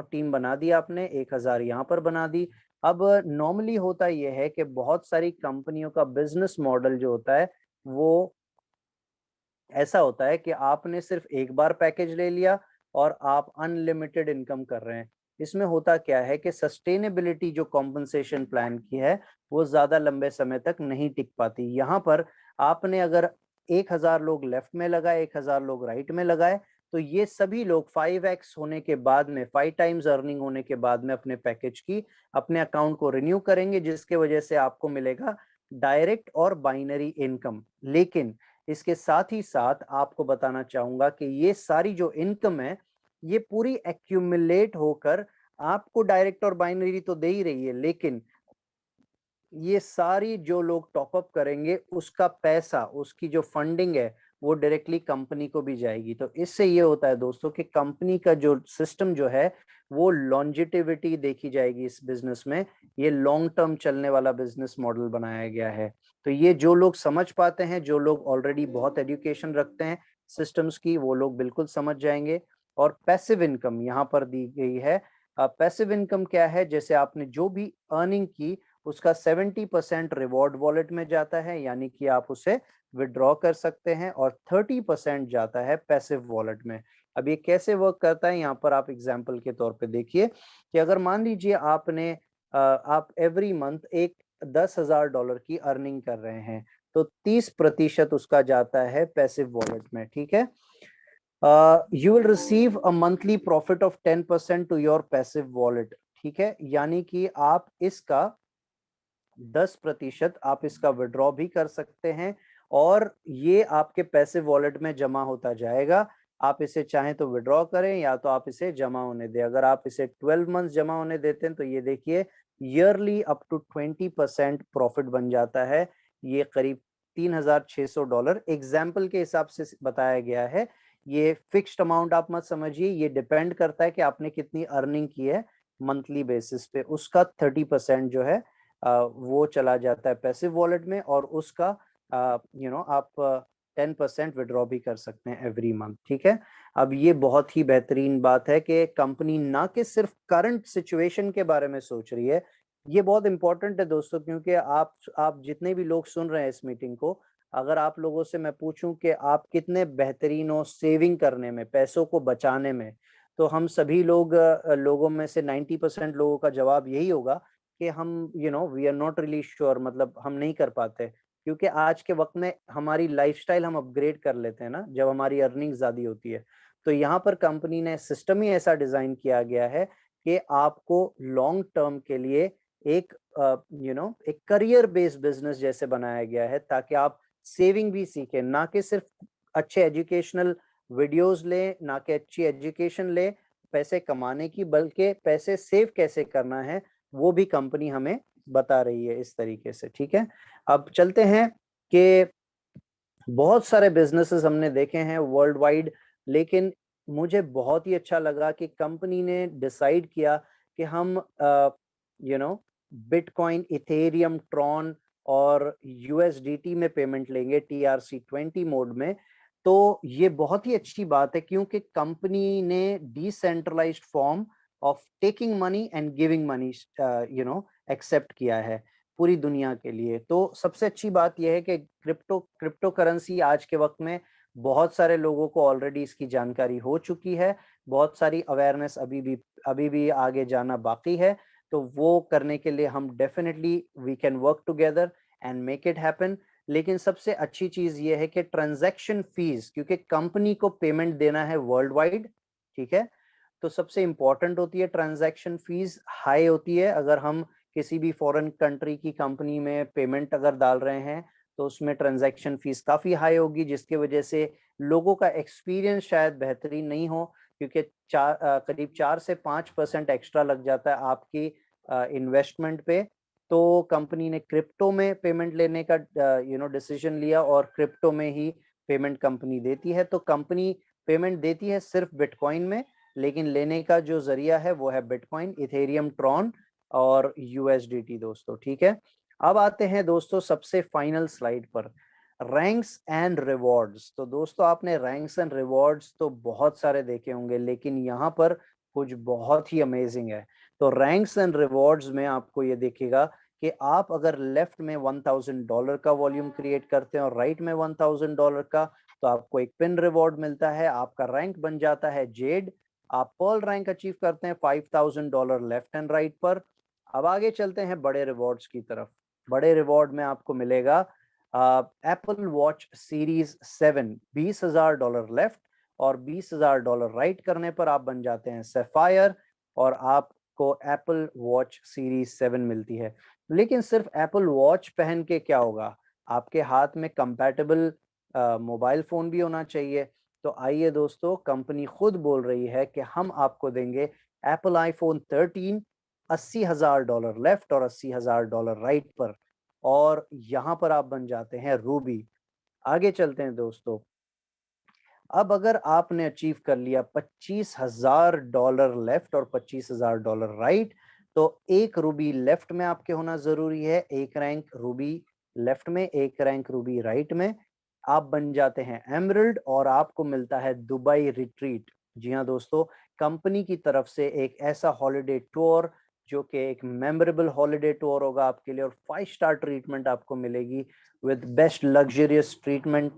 टीम बना दी, आपने 1,000 यहाँ पर बना दी। अब नॉर्मली होता यह है कि बहुत सारी कंपनियों का बिजनेस मॉडल जो होता है वो ऐसा होता है कि आपने सिर्फ एक बार पैकेज ले लिया और आप अनलिमिटेड इनकम कर रहे हैं। इसमें होता क्या है कि सस्टेनेबिलिटी जो कॉम्पनसेशन प्लान की है वो ज्यादा लंबे समय तक नहीं टिक पाती। यहाँ पर आपने अगर 1,000 लोग लेफ्ट में लगाए, 1,000 लोग राइट में लगाए, तो ये सभी लोग 5x होने के बाद में, 5 टाइम्स अर्निंग होने के बाद में अपने पैकेज की अपने अकाउंट को रिन्यू करेंगे, जिसके वजह से आपको मिलेगा डायरेक्ट और बाइनरी इनकम। लेकिन इसके साथ ही साथ आपको बताना चाहूंगा कि ये सारी जो इनकम है ये पूरी एक्यूमुलेट होकर आपको डायरेक्ट और बाइनरी तो दे ही रही है, लेकिन ये सारी जो लोग टॉप अप करेंगे उसका पैसा, उसकी जो फंडिंग है वो डायरेक्टली कंपनी को भी जाएगी। तो इससे ये होता है दोस्तों कि कंपनी का जो सिस्टम जो है वो लॉन्जिटिविटी देखी जाएगी इस बिजनेस में। ये लॉन्ग टर्म चलने वाला बिजनेस मॉडल बनाया गया है। तो ये जो लोग समझ पाते हैं, जो लोग ऑलरेडी बहुत एजुकेशन रखते हैं सिस्टम्स की, वो लोग बिल्कुल समझ जाएंगे। और पैसिव इनकम यहाँ पर दी गई है। पैसिव इनकम क्या है? जैसे आपने जो भी अर्निंग की उसका 70% रिवॉर्ड वॉलेट में जाता है, यानी कि आप उसे विड्रॉ कर सकते हैं, और 30% जाता है पैसिव वॉलेट में। अब ये कैसे वर्क करता है, यहाँ पर आप एग्जाम्पल के तौर पे देखिए कि अगर मान लीजिए आप एवरी मंथ एक $10,000 की अर्निंग कर रहे हैं, तो 30% उसका जाता है पैसिव वॉलेट में। ठीक है, you will receive a monthly profit of 10% to your passive wallet। ठीक है, यानी कि आप इसका 10% आप इसका विड्रॉ भी कर सकते हैं, और ये आपके पैसिव वॉलेट में जमा होता जाएगा। आप इसे चाहें तो विड्रॉ करें, या तो आप इसे जमा होने दें। अगर आप इसे 12 मंथ जमा होने देते हैं तो ये देखिए ईयरली अप टू 20% प्रॉफिट बन जाता है। ये करीब $3,600 एग्जाम्पल के हिसाब से बताया गया है। ये फिक्स्ड अमाउंट आप मत समझिए, ये डिपेंड करता है कि आपने कितनी अर्निंग की है मंथली बेसिस पे। उसका 30% जो है वो चला जाता है पैसिव वॉलेट में, और उसका आप 10% विड्रॉ भी कर सकते हैं एवरी मंथ। ठीक है, अब ये बहुत ही बेहतरीन बात है कि कंपनी ना कि सिर्फ करंट सिचुएशन के बारे में सोच रही है। ये बहुत इंपॉर्टेंट है दोस्तों, क्योंकि आप जितने भी लोग सुन रहे हैं इस मीटिंग को, अगर आप लोगों से मैं पूछूं कि आप कितने बेहतरीन हो सेविंग करने में, पैसों को बचाने में, तो हम सभी लोगों में से 90% लोगों का जवाब यही होगा कि हम we are not really sure, मतलब हम नहीं कर पाते। क्योंकि आज के वक्त में हमारी लाइफस्टाइल हम अपग्रेड कर लेते हैं ना, जब हमारी अर्निंग ज्यादा होती है। तो यहाँ पर कंपनी ने सिस्टम ही ऐसा डिजाइन किया गया है कि आपको लॉन्ग टर्म के लिए एक एक करियर बेस्ड बिजनेस जैसे बनाया गया है, ताकि आप सेविंग भी सीखें, ना कि सिर्फ अच्छे एजुकेशनल वीडियोस ले, ना कि अच्छी एजुकेशन ले पैसे कमाने की, बल्कि पैसे सेव कैसे करना है वो भी कंपनी हमें बता रही है इस तरीके से। ठीक है, अब चलते हैं कि बहुत सारे बिजनेसेस हमने देखे हैं वर्ल्ड वाइड, लेकिन मुझे बहुत ही अच्छा लगा कि कंपनी ने डिसाइड किया कि हम बिटकॉइन, इथेरियम, ट्रॉन और यूएसडीटी में पेमेंट लेंगे TRC20 मोड में। तो ये बहुत ही अच्छी बात है, क्योंकि कंपनी ने decentralised form of taking money and giving money accept किया है पूरी दुनिया के लिए। तो सबसे अच्छी बात यह है कि क्रिप्टो करेंसी आज के वक्त में बहुत सारे लोगों को ऑलरेडी इसकी जानकारी हो चुकी है। बहुत सारी अवेयरनेस अभी भी आगे जाना बाकी है। तो वो करने के लिए हम definitely we can work together and make it happen. लेकिन सबसे अच्छी चीज ये है कि ट्रांजैक्शन फीस, क्योंकि कंपनी को पेमेंट देना है वर्ल्ड वाइड, ठीक है, तो सबसे इंपॉर्टेंट होती है ट्रांजैक्शन फीस हाई होती है। अगर हम किसी भी फॉरेन कंट्री की कंपनी में पेमेंट अगर डाल रहे हैं तो उसमें ट्रांजैक्शन फीस काफी हाई होगी, जिसकी वजह से लोगों का एक्सपीरियंस शायद बेहतरीन नहीं हो, क्योंकि करीब 4 से 5% एक्स्ट्रा लग जाता है आपकी इन्वेस्टमेंट पे। तो कंपनी ने क्रिप्टो में पेमेंट लेने का डिसीजन लिया, और क्रिप्टो में ही पेमेंट कंपनी देती है। तो कंपनी पेमेंट देती है सिर्फ बिटकॉइन में, लेकिन लेने का जो जरिया है वो है बिटकॉइन, इथेरियम, ट्रॉन और यूएसडीटी दोस्तों। ठीक है, अब आते हैं दोस्तों सबसे फाइनल स्लाइड पर, रैंक्स एंड रिवॉर्ड्स। तो दोस्तों आपने रैंक्स एंड रिवॉर्ड्स तो बहुत सारे देखे होंगे, लेकिन यहाँ पर कुछ बहुत ही अमेजिंग है। तो रैंक्स एंड रिवॉर्ड्स में आपको ये देखिएगा कि आप अगर लेफ्ट में $1,000 का वॉल्यूम क्रिएट करते हैं और राइट में $1,000 का, तो आपको एक पिन रिवॉर्ड मिलता है, आपका रैंक बन जाता है जेड। आप पर्ल रैंक अचीव करते हैं $5,000 लेफ्ट एंड राइट पर। अब आगे चलते हैं बड़े रिवॉर्ड्स की तरफ। बड़े रिवॉर्ड में आपको मिलेगा एप्पल वॉच सीरीज 7, $20,000 लेफ्ट और $20,000 राइट करने पर आप बन जाते हैं सैफायर, और आपको एप्पल वॉच सीरीज 7 मिलती है। लेकिन सिर्फ एप्पल वॉच पहन के क्या होगा, आपके हाथ में कंपैटिबल मोबाइल फोन भी होना चाहिए। तो आइए दोस्तों, कंपनी खुद बोल रही है कि हम आपको देंगे एप्पल आईफोन 13, $80,000 लेफ्ट और $80,000 राइट पर, और यहाँ पर आप बन जाते हैं रूबी। आगे चलते हैं दोस्तों, अब अगर आपने अचीव कर लिया $25,000 लेफ्ट और $25,000 राइट, तो एक रूबी लेफ्ट में आपके होना जरूरी है, एक रैंक रूबी लेफ्ट में, एक रैंक रूबी राइट में, आप बन जाते हैं एमरल्ड और आपको मिलता है दुबई रिट्रीट। जी हाँ दोस्तों, कंपनी की तरफ से एक ऐसा हॉलिडे टूर जो कि एक मेमोरेबल हॉलिडे टूर होगा आपके लिए, और 5 स्टार ट्रीटमेंट आपको मिलेगी with best luxurious treatment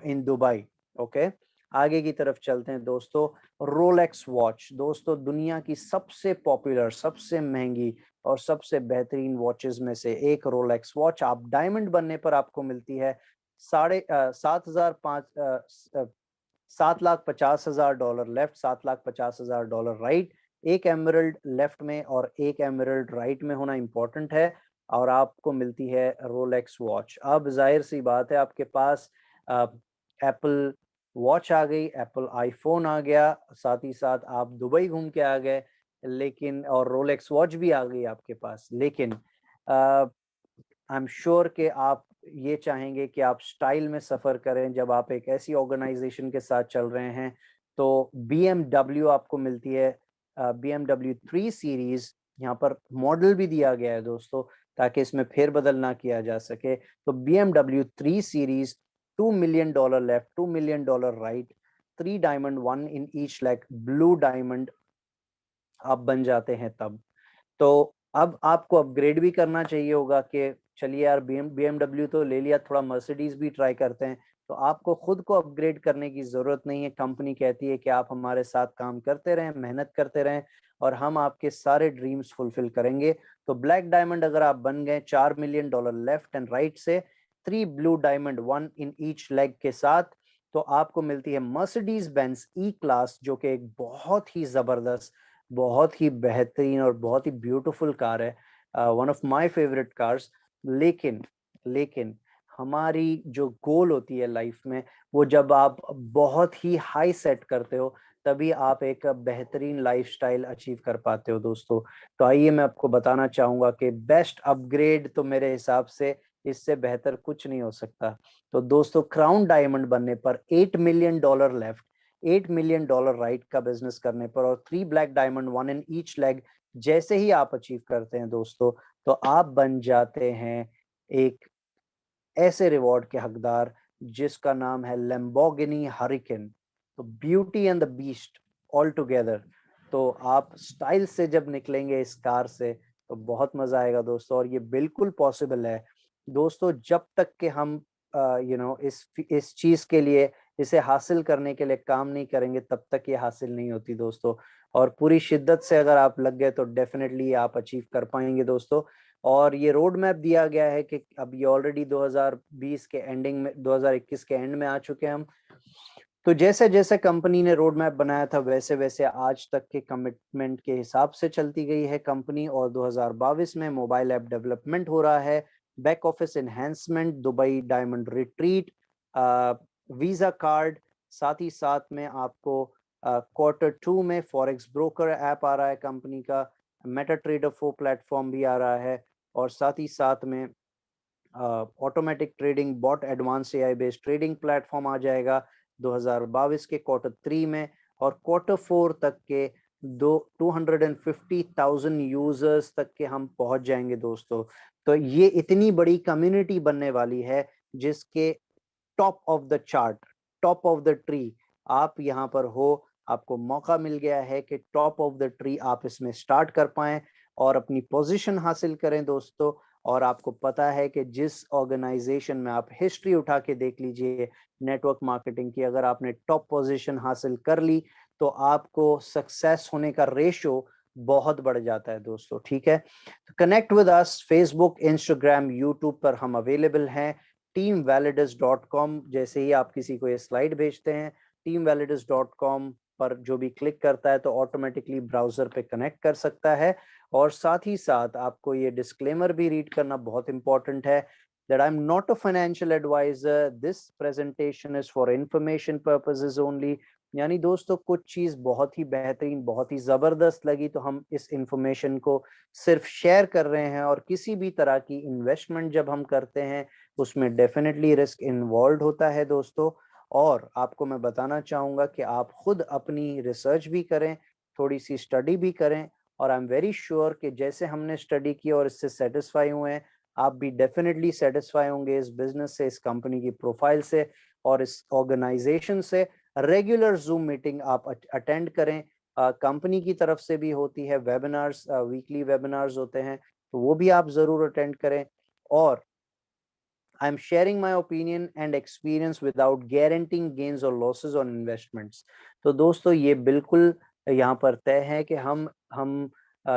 in Dubai. Okay, आगे की तरफ चलते हैं दोस्तों। रोलेक्स वॉच दोस्तों, दुनिया की सबसे पॉपुलर, सबसे महंगी और सबसे बेहतरीन वॉचेस में से एक रोलेक्स वॉच। आप डायमंड बनने पर आपको मिलती है 7,50,000 लेफ्ट, $7,50,000 राइट। एक एमरल्ड लेफ्ट में और एक एमरल्ड राइट में होना इंपॉर्टेंट है, और आपको मिलती है रोलेक्स वॉच। अब जाहिर सी बात है, आपके पास एप्पल वॉच आ गई, एप्पल आईफोन आ गया, साथ ही साथ आप दुबई घूम के आ गए, लेकिन और रोलेक्स वॉच भी आ गई आपके पास, लेकिन आई एम श्योर कि आप ये चाहेंगे कि आप स्टाइल में सफर करें। जब आप एक ऐसी ऑर्गेनाइजेशन के साथ चल रहे हैं, तो BMW आपको मिलती है, BMW 3 सीरीज। यहाँ पर मॉडल भी दिया गया है दोस्तों, ताकि इसमें फेरबदल ना किया जा सके। तो BMW 3 series, $2 million left, $2 million right, 3 diamond, 1 in each leg, blue diamond आप बन जाते हैं तब। तो अब आपको अपग्रेड भी करना चाहिए होगा कि चलिए यार, BMW तो ले लिया, थोड़ा मर्सिडीज भी ट्राई करते हैं। तो आपको खुद को अपग्रेड करने की जरूरत नहीं है। कंपनी कहती है कि आप हमारे साथ काम करते रहें, मेहनत करते रहें, और हम आपके सारे ड्रीम्स फुलफिल करेंगे। तो ब्लैक डायमंड अगर आप बन गए $4 million लेफ्ट एंड राइट से, 3 blue diamond, 1 in each leg के साथ, तो आपको मिलती है मर्सिडीज बेंज ई क्लास, जो कि एक बहुत ही जबरदस्त, बहुत ही बेहतरीन और बहुत ही ब्यूटीफुल कार है, one of my favourite cars. लेकिन हमारी जो गोल होती है लाइफ में, वो जब आप बहुत ही हाई सेट करते हो, तभी आप एक बेहतरीन लाइफस्टाइल अचीव कर पाते हो दोस्तों। तो आइए मैं आपको बताना चाहूंगा कि बेस्ट अपग्रेड तो मेरे हिसाब से इससे बेहतर कुछ नहीं हो सकता। तो दोस्तों, क्राउन डायमंड बनने पर $8 million लेफ्ट, $8 million राइट का बिजनेस करने पर, और 3 black diamond, 1 in each leg जैसे ही आप अचीव करते हैं दोस्तों, तो आप बन जाते हैं एक ऐसे रिवॉर्ड के हकदार जिसका नाम है लैम्बोर्गिनी हरिकेन। तो beauty and the beast all together. तो आप स्टाइल से जब निकलेंगे इस कार से, तो बहुत मजा आएगा दोस्तों, और ये बिल्कुल पॉसिबल है दोस्तों। जब तक कि हम इस चीज के लिए, इसे हासिल करने के लिए काम नहीं करेंगे, तब तक ये हासिल नहीं होती दोस्तों। और पूरी शिद्दत से अगर आप लग गए, तो डेफिनेटली आप अचीव कर पाएंगे दोस्तों। और ये रोड मैप दिया गया है कि अब ये ऑलरेडी 2020 के एंडिंग में, 2021 के एंड में आ चुके हैं हम। तो जैसे जैसे कंपनी ने रोड मैप बनाया था, वैसे वैसे आज तक के कमिटमेंट के हिसाब से चलती गई है कंपनी। और 2022 में मोबाइल ऐप डेवलपमेंट हो रहा है, back office enhancement, Dubai diamond retreat, visa card, साथ ही साथ में आपको Q2 में फॉरेक्स ब्रोकर ऐप आ रहा है कंपनी का, मेटा ट्रेडर 4 प्लेटफॉर्म भी आ रहा है, और साथ ही साथ में automatic trading bot advance AI based trading platform आ जाएगा 2022 के Q3 में। और Q4 तक के 250,000 यूजर्स तक के हम पहुंच जाएंगे दोस्तों। तो ये इतनी बड़ी कम्युनिटी बनने वाली है, जिसके top of the chart, top of the tree आप यहाँ पर हो। आपको मौका मिल गया है कि टॉप ऑफ द ट्री आप इसमें स्टार्ट कर पाएं और अपनी पोजीशन हासिल करें दोस्तों। और आपको पता है कि जिस ऑर्गेनाइजेशन में, आप हिस्ट्री उठा के देख लीजिए नेटवर्क मार्केटिंग की, अगर आपने टॉप पोजीशन हासिल कर ली, तो आपको सक्सेस होने का रेशो बहुत बढ़ जाता है दोस्तों। ठीक है, तो connect with us, Facebook, Instagram, YouTube पर हम अवेलेबल हैं। teamvalidus.com, जैसे ही आप किसी को ये स्लाइड भेजते हैं, teamvalidus.com पर जो भी क्लिक करता है, तो ऑटोमेटिकली ब्राउजर पे कनेक्ट कर सकता है। और साथ ही साथ आपको ये डिस्क्लेमर भी रीड करना बहुत इंपॉर्टेंट है, that I'm not a financial advisor, this presentation is for information purposes only। यानी दोस्तों, कुछ चीज बहुत ही बेहतरीन, बहुत ही जबरदस्त लगी, तो हम इस इंफॉर्मेशन को सिर्फ शेयर कर रहे हैं। और किसी भी तरह की इन्वेस्टमेंट जब हम करते हैं, उसमें डेफिनेटली रिस्क इन्वॉल्व होता है दोस्तों। और आपको मैं बताना चाहूँगा कि आप खुद अपनी रिसर्च भी करें, थोड़ी सी स्टडी भी करें, और आई एम वेरी श्योर कि जैसे हमने स्टडी की और इससे सेटिस्फाई हुए हैं, आप भी डेफिनेटली सेटिस्फाई होंगे इस बिजनेस से, इस कंपनी की प्रोफाइल से और इस ऑर्गेनाइजेशन से। रेगुलर जूम मीटिंग आप अटेंड करें, कंपनी की तरफ से भी होती है, वेबिनार्स, वीकली वेबिनार्स होते हैं, तो वो भी आप जरूर अटेंड करें। और I am sharing my opinion and experience without guaranteeing gains or losses on investments. तो दोस्तों ये बिल्कुल यहाँ पर तय है कि हम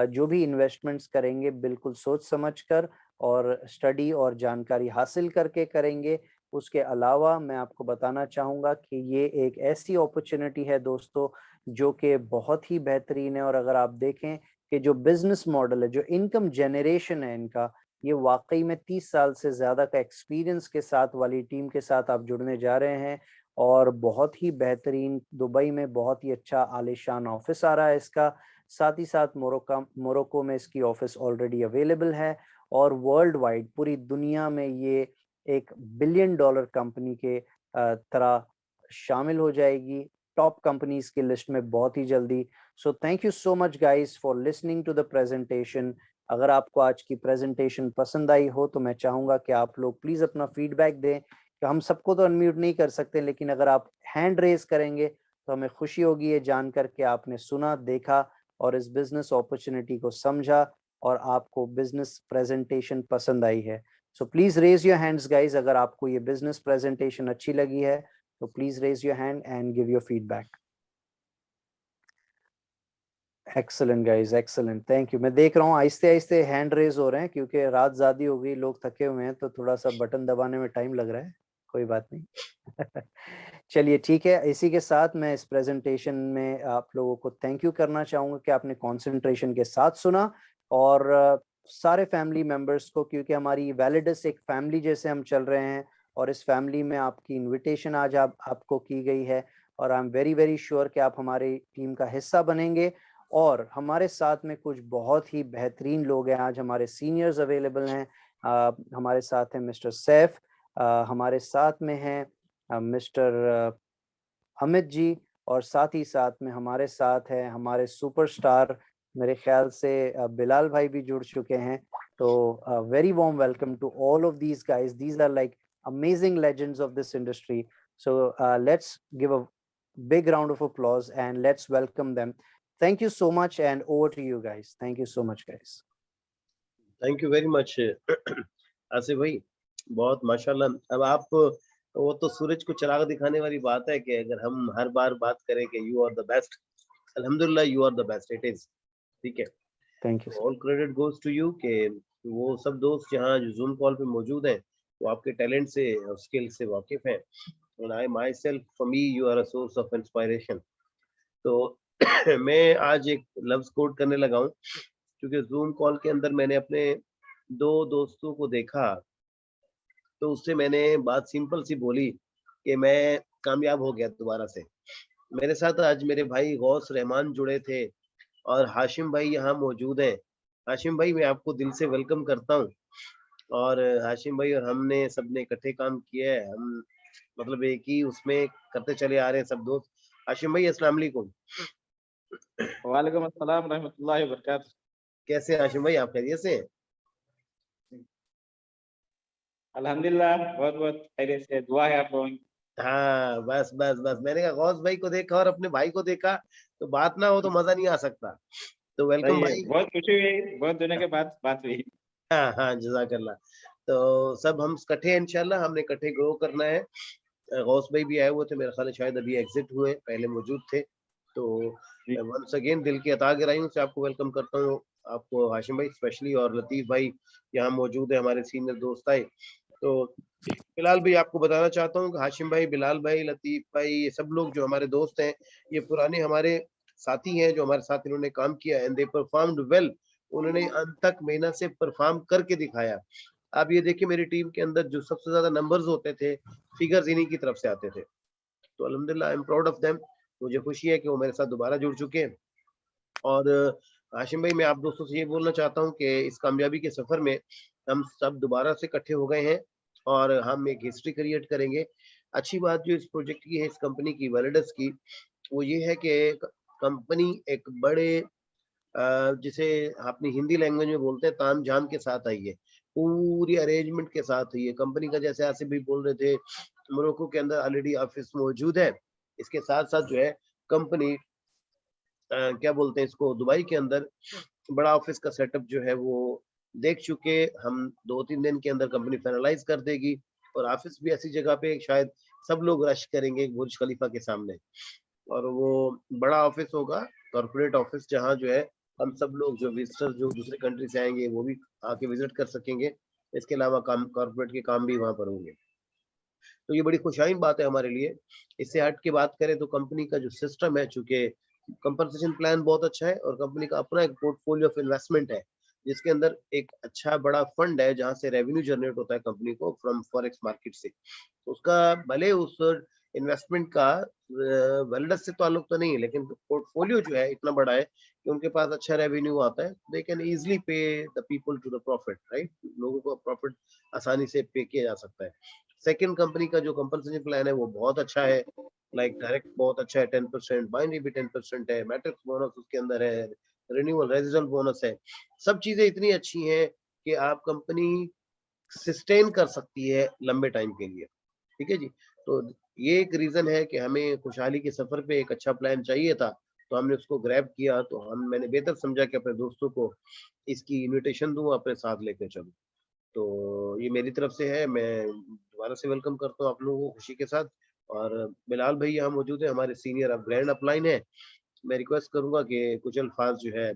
जो भी इन्वेस्टमेंट्स करेंगे बिल्कुल सोच समझ कर और स्टडी और जानकारी हासिल करके करेंगे। उसके अलावा मैं आपको बताना चाहूँगा कि ये एक ऐसी अपॉर्चुनिटी है दोस्तों जो कि बहुत ही बेहतरीन है, और अगर आप देखें कि जो बिजनेस मॉडल है, जो इनकम जनरेशन है इनका, ये वाकई में 30 साल से ज़्यादा का एक्सपीरियंस के साथ वाली टीम के साथ आप जुड़ने जा रहे हैं, और बहुत ही बेहतरीन दुबई में बहुत ही अच्छा आलीशान ऑफिस आ रहा है इसका। साथ ही साथ मोरक्को में इसकी ऑफिस ऑलरेडी अवेलेबल है, और वर्ल्ड वाइड पूरी दुनिया में ये एक बिलियन डॉलर कंपनी के तरह शामिल हो जाएगी टॉप कंपनीज की लिस्ट में बहुत ही जल्दी। So thank you so much guys for listening to the presentation. अगर आपको आज की प्रेजेंटेशन पसंद आई हो तो मैं चाहूंगा कि आप लोग प्लीज अपना फीडबैक दें, कि हम सबको तो अनम्यूट नहीं कर सकते, लेकिन अगर आप हैंड रेज करेंगे तो हमें खुशी होगी ये जानकर कि आपने सुना, देखा और इस बिजनेस अपॉर्चुनिटी को समझा और आपको बिजनेस प्रेजेंटेशन पसंद आई है। So please raise your hands guys, अगर आपको ये बिजनेस प्रेजेंटेशन अच्छी लगी है तो please raise your hand and give your feedback. Excellent guys, excellent, thank you. मैं देख रहा हूँ आहिस्ते आहिस्ते हैंड रेज हो रहे हैं, क्योंकि रात ज़्यादा हो गई, लोग थके हुए हैं, तो थोड़ा सा बटन दबाने में टाइम लग रहा है, कोई बात नहीं। चलिए ठीक है, इसी के साथ मैं इस प्रेजेंटेशन में आप लोगों को थैंक यू करना चाहूँगा कि आपने कंसंट्रेशन के साथ सुना, और सारे फैमिली मेंबर्स को, क्योंकि हमारी वैलिडस एक फैमिली जैसे हम चल रहे हैं, और इस फैमिली में आपकी इनविटेशन आज आपको की गई है, और I am very very sure कि आप हमारी टीम का हिस्सा बनेंगे। और हमारे साथ में कुछ बहुत ही बेहतरीन लोग हैं, आज हमारे सीनियर्स अवेलेबल हैं। हमारे साथ हैं मिस्टर सैफ, हमारे साथ में हैं मिस्टर अमित जी, और साथ ही साथ में हमारे साथ है हमारे सुपरस्टार, मेरे ख्याल से बिलाल भाई भी जुड़ चुके हैं। तो very warm welcome to all of these guys, these are like amazing legends of this industry. So let's give a big round of applause and let's welcome them. Thank you so much, and over to you guys. Thank you so much guys. Thank you very much Asif भाई, बहुत माशाल्लाह। अब आप, वो तो सूरज को चिराग दिखाने वाली बात है कि अगर हम हर बार बात करें कि यू आर द बेस्ट, अल्हम्दुलिल्लाह you are the best, it is, ठीक है। Thank you. All credit goes to you कि वो सब दोस्त जहाँ जो जूम कॉल पे मौजूद हैं वो आपके टैलेंट से और स्किल से वाकिफ हैं, and I myself, for me you are a source of inspiration. तो मैं आज एक लफ्ज कोट करने लगा हूँ, क्योंकि जूम कॉल के अंदर मैंने अपने दो दोस्तों को देखा, तो उससे मैंने बात सिंपल सी बोली कि मैं कामयाब हो गया दोबारा से। मेरे साथ आज मेरे भाई गौस रहमान जुड़े थे और हाशिम भाई यहाँ मौजूद हैं। हाशिम भाई, मैं आपको दिल से वेलकम करता हूँ, और हाशिम भाई और हमने सबने इकट्ठे काम किया है, हम मतलब एक ही उसमें करते चले आ रहे हैं सब दोस्त। हाशिम भाई अस्सलाम वालेकुम। वालेकुम अस्सलाम रहमतुल्लाहि व बरकातहू। कैसे हैं हाशिम भाई, आप खैरियत से हैं? अल्हम्दुलिल्लाह, बहुत बहुत खैरियत से, दुआ है आप लोगों की। हाँ, बस बस बस, मैंने कहा गौस भाई को देखा और अपने भाई को देखा, तो बात ना हो तो मजा नहीं आ सकता। तो वेलकम सही है, भाई। बहुत खुशी हुई, बहुत दिनों के बाद बात हुई। हाँ हाँ, जजाकल्ला। तो सब हम इकट्ठे हैं, इंशाल्लाह हमने इकट्ठे ग्रो करना है। गौस भाई भी आए हुए थे, मेरा ख्याल है शायद अभी एग्जिट हुए, पहले मौजूद थे। तो जी। वंस अगेन दिल की अता गहराइयों से आपको वेलकम करता हूँ, आपको हाशिम भाई स्पेशली, और लतीफ भाई यहाँ मौजूद है, हमारे सीनियर दोस्त आए। तो बिलाल भाई, आपको बताना चाहता हूँ कि हाशिम भाई, बिलाल भाई, लतीफ भाई, ये सब लोग जो हमारे दोस्त हैं, ये पुराने हमारे साथी हैं जो हमारे साथ इन्होंने काम किया, एंड दे परफॉर्म्ड वेल। उन्होंने अंत तक मेहनत से परफॉर्म करके दिखाया। आप ये देखिए, मेरी टीम के अंदर जो सबसे ज्यादा नंबर्स होते थे, फिगर्स इन्हीं की तरफ से आते थे। तो अल्हम्दुलिल्लाह I am proud of them. मुझे खुशी है कि वो मेरे साथ दोबारा जुड़ चुके हैं। और हाशिम भाई, मैं आप दोस्तों से ये बोलना चाहता हूँ कि इस कामयाबी के सफर में हम सब दोबारा से इकट्ठे हो गए हैं और हम एक हिस्ट्री क्रिएट करेंगे। अच्छी बात जो इस प्रोजेक्ट की है, इस कंपनी की, वैलिडस की, वो ये है कि कंपनी एक बड़े जिसे अपनी हिंदी लैंग्वेज में बोलते हैं तामझाम के साथ आई है, पूरी अरेंजमेंट के साथ हुई है। कंपनी का जैसे आसिफ भी बोल रहे थे, मोरक्को के अंदर ऑलरेडी ऑफिस मौजूद है। इसके साथ-साथ जो है कंपनी क्या बोलते हैं इसको, दुबई के अंदर बड़ा ऑफिस का सेटअप जो है वो देख चुके। हम 2-3 दिन के अंदर कंपनी फाइनलाइज़ कर देगी और ऑफिस भी ऐसी जगह पे शायद सब लोग रश करेंगे बुर्ज खलीफा के सामने। और वो बड़ा ऑफिस होगा, कॉर्पोरेट ऑफिस, जहाँ जो है हम सब लोग जो विजिटर्स जो दूसरे कंट्री से आएँगे वो भी आके विजिट कर सकेंगे। इसके अलावा काम कॉर्पोरेट के काम भी वहाँ पर होंगे। तो ये बड़ी खुशहाइन बात है हमारे लिए। इससे हट के बात करें तो कंपनी का जो सिस्टम है, चूँकि कंपनसेशन प्लान बहुत अच्छा है और कंपनी का अपना एक पोर्टफोलियो ऑफ इन्वेस्टमेंट है, जिसके अंदर एक अच्छा बड़ा फंड है जहाँ से रेवेन्यू जनरेट होता है कंपनी को फ्रॉम फॉरेक्स मार्केट से। तो उसका भले उस इन्वेस्टमेंट का वेलनेस से ताल्लुक तो नहीं है, लेकिन पोर्टफोलियो जो है इतना बड़ा है कि उनके पास अच्छा रेवेन्यू आता है। They can easily pay the people to the profit, right? लोगों को प्रॉफिट आसानी से पे किया जा सकता है। सेकंड, कंपनी का जो कंपनसेशन प्लान है वो बहुत अच्छा है। लाइक डायरेक्ट बहुत अच्छा है, 10%, बाइनरी भी 10% है, मैट्रिक्स बोनस उसके अंदर है, रिन्यूअल रेजिडेंट बोनस है। सब चीजें इतनी अच्छी हैं कि आप कंपनी सस्टेन कर सकती है लंबे टाइम के लिए। ठीक है जी। तो ये एक रीजन है कि हमें खुशहाली के सफर पे एक अच्छा प्लान चाहिए था, तो हमने उसको ग्रैब किया। तो मैंने बेहतर समझा कि अपने दोस्तों को इसकी इनविटेशन दूं, अपने साथ लेकर चलूं। तो ये मेरी तरफ से है, मैं दोबारा से वेलकम करता हूँ आप लोगों को खुशी के साथ। और बिलाल भाई यहाँ मौजूद है, हमारे सीनियर अब ब्रांड अपलाइन है। मैं रिक्वेस्ट करूंगा कि कुछ अल्फाज जो है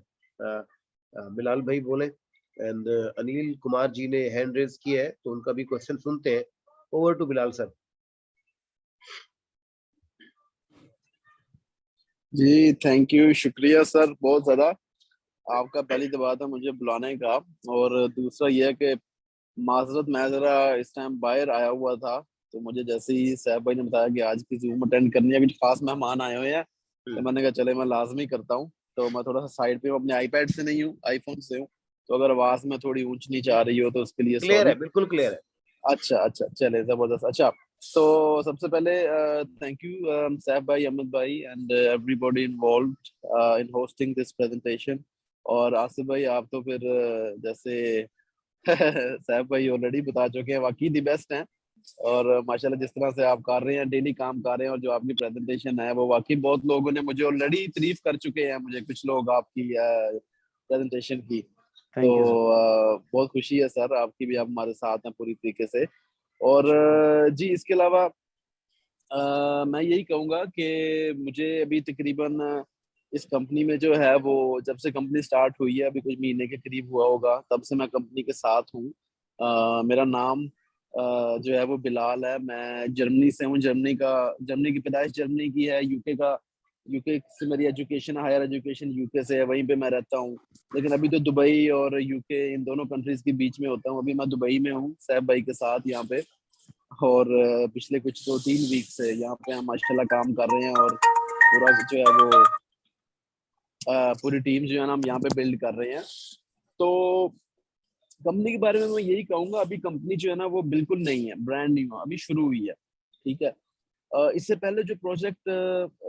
बिलाल भाई बोले। एंड अनिल कुमार जी ने हैंड रेज किया है, तो उनका भी क्वेश्चन सुनते हैं। Over to Bilal sir. जी थैंक यू, शुक्रिया सर बहुत ज़्यादा। आपका पहली तो बात है मुझे बुलाने का, और दूसरा यह है कि माजरत मैं ज़रा इस टाइम बाहर आया हुआ था, तो मुझे जैसे ही साहब भाई ने बताया कि आज की जूम अटेंड करनी है, कुछ खास मेहमान आए हुए हैं, तो मैंने कहा चले मैं लाजमी करता हूँ। तो मैं थोड़ा सा साइड पे हूँ, अपने आईपैड से नहीं हूँ, आईफोन से हूँ, तो अगर आवाज़ में थोड़ी ऊंच नीच आ रही हो तो उसके लिए क्लियर है, सॉरी। बिल्कुल क्लियर है। अच्छा अच्छा, चले जबरदस्त। अच्छा, तो सबसे पहले थैंक यू सैफ भाई, अमित भाई and everybody involved in hosting this presentation. और आसिफ भाई आप तो फिर जैसे सैफ भाई ऑलरेडी बता चुके हैं, वाकई दी बेस्ट हैं। और माशाल्लाह जिस तरह से आप कर रहे हैं, डेली काम कर रहे हैं, और जो आपकी प्रेजेंटेशन है वो वाकई बहुत लोगों ने मुझे ऑलरेडी तारीफ कर चुके हैं, मुझे कुछ लोग आपकी प्रेजेंटेशन की। तो थैंक यू सर। बहुत खुशी है सर आपकी भी, आप हमारे साथ हैं पूरी तरीके से। और जी इसके अलावा मैं यही कहूँगा कि मुझे अभी तकरीबन इस कंपनी में जो है वो, जब से कंपनी स्टार्ट हुई है, अभी कुछ महीने के करीब हुआ होगा, तब से मैं कंपनी के साथ हूँ। मेरा नाम जो है वो बिलाल है। मैं जर्मनी से हूँ, जर्मनी की पैदाइश जर्मनी की है। यूके से मेरी एजुकेशन, हायर एजुकेशन यूके से है, वहीं पे मैं रहता हूँ। लेकिन अभी तो दुबई और यूके इन दोनों कंट्रीज के बीच में होता हूँ। अभी मैं दुबई में हूँ सैफ भाई के साथ यहाँ पे। और पिछले कुछ 2-3 वीक से यहाँ पे हम माशाल्लाह काम कर रहे हैं, और पूरा जो है वो पूरी टीम जो है ना हम यहाँ पे बिल्ड कर रहे हैं। तो कंपनी के बारे में मैं यही कहूंगा, अभी कंपनी जो है ना वो बिल्कुल नहीं है, ब्रांड न्यू है, अभी शुरू हुई है। ठीक है। इससे पहले जो प्रोजेक्ट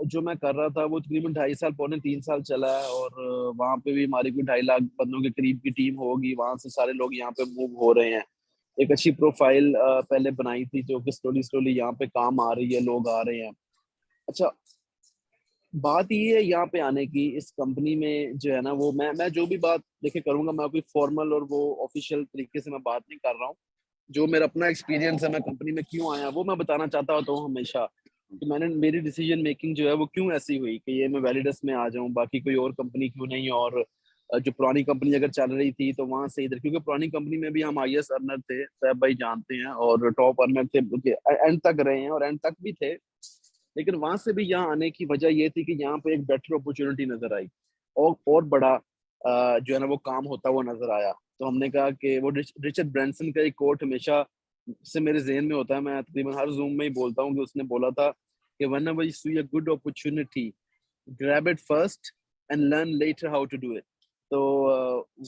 जो मैं कर रहा था वो तकरीबन 2.5 साल, 2.25-3 साल चला है। और वहाँ पे भी हमारी कोई 2.5 लाख बंदों के करीब की टीम होगी। वहां से सारे लोग यहाँ पे मूव हो रहे हैं। एक अच्छी प्रोफाइल पहले बनाई थी, जो कि स्लोली स्लोली यहाँ पे काम आ रही है, लोग आ रहे हैं। अच्छा, बात ये है यहाँ पे आने की, इस कंपनी में जो है ना वो, मैं जो भी बात देखे करूंगा, मैं कोई फॉर्मल और वो ऑफिशियल तरीके से मैं बात नहीं कर रहा हूँ। जो मेरा अपना एक्सपीरियंस है, मैं कंपनी में क्यों आया वो मैं बताना चाहता होता हूँ हमेशा, कि मैंने, मेरी डिसीजन मेकिंग जो है वो क्यों ऐसी हुई कि ये मैं वैलिडस में आ जाऊँ, बाकी कोई और कंपनी क्यों नहीं। और जो पुरानी कंपनी अगर चल रही थी तो वहां से इधर, क्योंकि पुरानी कंपनी में भी हम IAS अर्नर थे, साहब भाई जानते हैं, और टॉप अर्नर थे, एंड तक रहे हैं और एंड तक भी थे। लेकिन वहां से भी यहाँ आने की वजह ये थी कि यहाँ पे एक बेटर अपॉर्चुनिटी नजर आई, और बड़ा जो है ना वो काम होता हुआ नजर आया। तो हमने कहा कि वो रिचर्ड ब्रांसन का एक कोट हमेशा से मेरे जहन में होता है, मैं तकरीबन हर जूम में ही बोलता हूँ, कि उसने बोला था कि whenever you see a good opportunity, grab it first and learn later how to do it। तो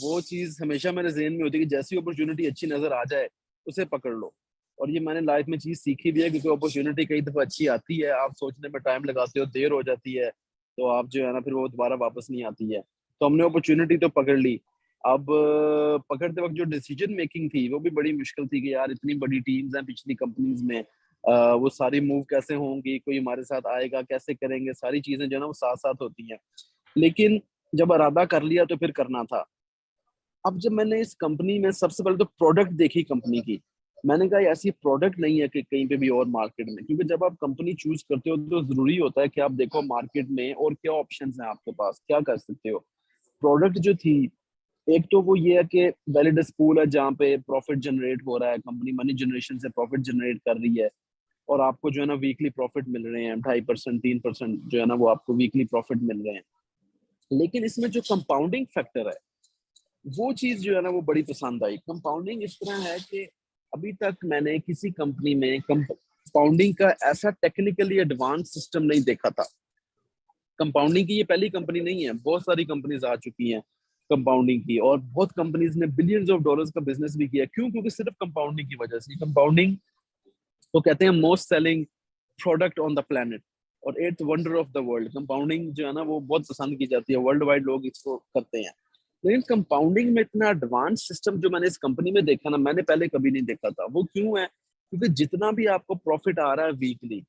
वो चीज हमेशा मेरे जहन में होती है कि जैसी अपॉर्चुनिटी अच्छी नजर आ जाए उसे पकड़ लो। और ये मैंने लाइफ में चीज सीखी भी है, क्योंकि अपॉर्चुनिटी कई दफा अच्छी आती है, आप सोचने में टाइम लगाते हो, देर हो जाती है, तो आप जो है ना फिर वो दोबारा वापस नहीं आती है। तो हमने अपॉर्चुनिटी तो पकड़ ली। अब पकड़ते वक्त जो डिसीजन मेकिंग थी वो भी बड़ी मुश्किल थी कि यार इतनी बड़ी टीम्स हैं पिछली कंपनीज में, वो सारी मूव कैसे होंगी, कोई हमारे साथ आएगा, कैसे करेंगे, सारी चीजें जो है ना वो साथ साथ होती हैं। लेकिन जब इरादा कर लिया तो फिर करना था। अब जब मैंने इस कंपनी में सबसे पहले तो प्रोडक्ट देखी कंपनी की, मैंने कहा ये ऐसी प्रोडक्ट नहीं है कि कहीं पे भी और मार्केट में, क्योंकि जब आप कंपनी चूज करते हो तो जरूरी होता है कि आप देखो मार्केट में और क्या ऑप्शंस हैं आपके पास, क्या कर सकते हो। प्रोडक्ट जो थी, एक तो वो ये है कि वैलिडस पूल है जहाँ पे प्रॉफिट जनरेट हो रहा है, कंपनी मनी जनरेशन से प्रॉफिट जनरेट कर रही है, और आपको जो है ना वीकली प्रॉफिट मिल रहे हैं 2.5% 3% जो है ना वो आपको वीकली प्रॉफिट मिल रहे हैं। लेकिन इसमें जो कंपाउंडिंग फैक्टर है वो चीज जो है ना वो बड़ी पसंद आई। कंपाउंडिंग इस तरह है कि अभी तक मैंने किसी कंपनी में कंपाउंडिंग का ऐसा टेक्निकली एडवांस सिस्टम नहीं देखा था। कंपाउंडिंग की ये पहली कंपनी नहीं है, बहुत सारी कंपनीज आ चुकी हैं कंपाउंडिंग की, और बहुत कंपनीज ने बिलियंस ऑफ डॉलर्स का बिजनेस भी किया। क्यों? क्योंकि सिर्फ कंपाउंडिंग की वजह से। कंपाउंडिंग तो कहते हैं most selling product on the planet और eighth wonder of the world. Compounding जो है ना वो बहुत पसंद की जाती है, वर्ल्ड वाइड लोग इसको करते हैं। लेकिन कंपाउंडिंग में इतना एडवांस सिस्टम जो मैंने इस कंपनी में देखा ना, मैंने पहले कभी नहीं देखा था। वो क्यों है? क्योंकि जितना भी आपको प्रॉफिट आ रहा है वीकली,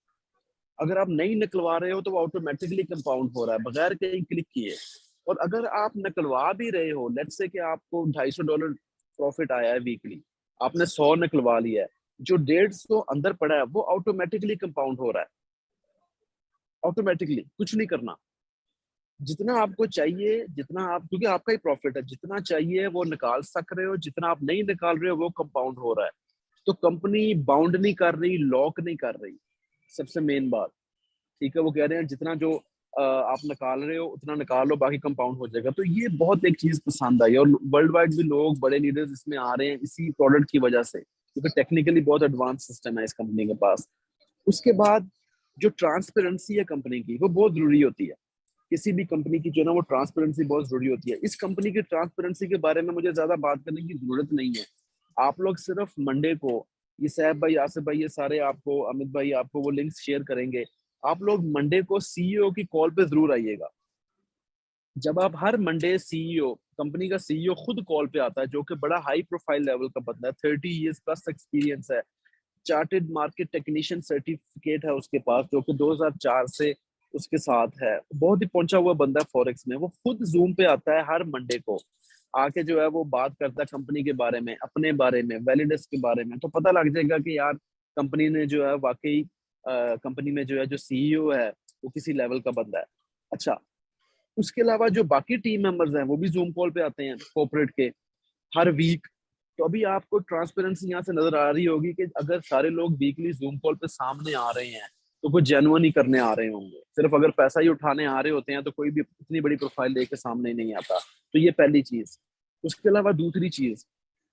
अगर आप नहीं निकलवा रहे हो तो वो ऑटोमेटिकली कंपाउंड हो रहा है बगैर कहीं क्लिक किए। और अगर आप निकलवा भी रहे हो, लेट्स से कि आपको $250 प्रॉफिट आया है वीकली, आपने 100 निकलवा लिया है, जो 150 अंदर पड़ा है वो ऑटोमेटिकली कंपाउंड हो रहा है। ऑटोमेटिकली कुछ नहीं करना, जितना आपको चाहिए, जितना आप, क्योंकि आपका ही प्रॉफिट है, जितना चाहिए वो निकाल सक रहे हो, जितना आप नहीं निकाल रहे हो वो कंपाउंड हो रहा है। तो कंपनी बाउंड नहीं कर रही, लॉक नहीं कर रही, सबसे मेन बात। ठीक है, वो कह रहे हैं जितना जो आप निकाल रहे हो उतना निकाल लो, बाकी कंपाउंड हो जाएगा। तो ये बहुत एक चीज पसंद आई, और वर्ल्ड वाइड भी लोग, बड़े लीडर्स इसमें आ रहे हैं इसी प्रोडक्ट की वजह से, क्योंकि टेक्निकली बहुत एडवांस सिस्टम है इस कंपनी के पास। उसके बाद जो ट्रांसपेरेंसी है कंपनी की, वो बहुत जरूरी होती है। किसी भी कंपनी की जो है ना वो ट्रांसपेरेंसी बहुत जरूरी होती है। इस कंपनी की ट्रांसपेरेंसी के बारे में मुझे ज्यादा बात करने की जरूरत नहीं है। आप लोग सिर्फ मंडे को, ये सैफ भाई, आसिफ भाई, ये सारे आपको, अमित भाई आपको वो लिंक्स शेयर करेंगे। आप लोग मंडे को सीईओ की कॉल पे जरूर आइएगा। जब आप हर मंडे सीईओ, कंपनी का सीईओ खुद कॉल पे आता है, जो कि बड़ा हाई प्रोफाइल लेवल का बंदा है, 30 इयर्स प्लस एक्सपीरियंस है, चार्टेड मार्केट टेक्नीशियन सर्टिफिकेट है उसके पास, जो कि 2004 से उसके साथ है, बहुत ही पहुंचा हुआ बंदा फॉरेक्स में। वो खुद जूम पे आता है हर मंडे को, आके जो है वो बात करता है कंपनी के बारे में, अपने बारे में, वैलिडस के बारे में। तो पता लग जाएगा कि यार कंपनी ने जो है वाकई, कंपनी में जो है जो सीईओ है वो किसी लेवल का बंदा है। अच्छा, उसके अलावा जो बाकी टीम मेंबर्स हैं वो भी जूम कॉल पे आते हैं कॉर्पोरेट के हर वीक। तो अभी आपको ट्रांसपेरेंसी यहाँ से नजर आ रही होगी कि अगर सारे लोग वीकली जूम कॉल पे सामने आ रहे हैं तो कुछ जेन्युइन ही करने आ रहे होंगे। सिर्फ अगर पैसा ही उठाने आ रहे होते हैं तो कोई भी इतनी बड़ी प्रोफाइल लेके सामने नहीं आता। तो ये पहली चीज। उसके अलावा दूसरी चीज,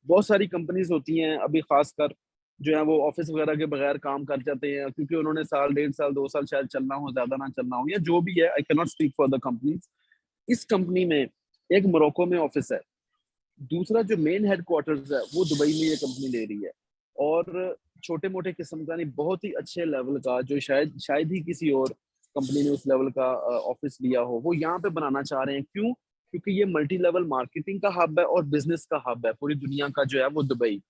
बहुत सारी कंपनीज होती हैं अभी खासकर जो है वो ऑफिस वगैरह के बगैर काम कर जाते हैं, क्योंकि उन्होंने साल, 1.5 साल, 2 साल शायद चलना हो, ज्यादा ना चलना हो, या जो भी है। I can not speak for the companies. इस कंपनी में एक मोरक्को में ऑफिस है, दूसरा जो मेन हेडक्वार्टर्स है वो दुबई में ये कंपनी ले रही है, और छोटे मोटे किस्म का नहीं, बहुत ही अच्छे लेवल का, जो शायद ही किसी और कंपनी ने उस लेवल का ऑफिस लिया हो, वो यहाँ पे बनाना चाह रहे हैं। क्यों? क्योंकि ये मल्टी लेवल मार्केटिंग का हब है और बिजनेस का हब है, पूरी दुनिया का जो है वो दुबई।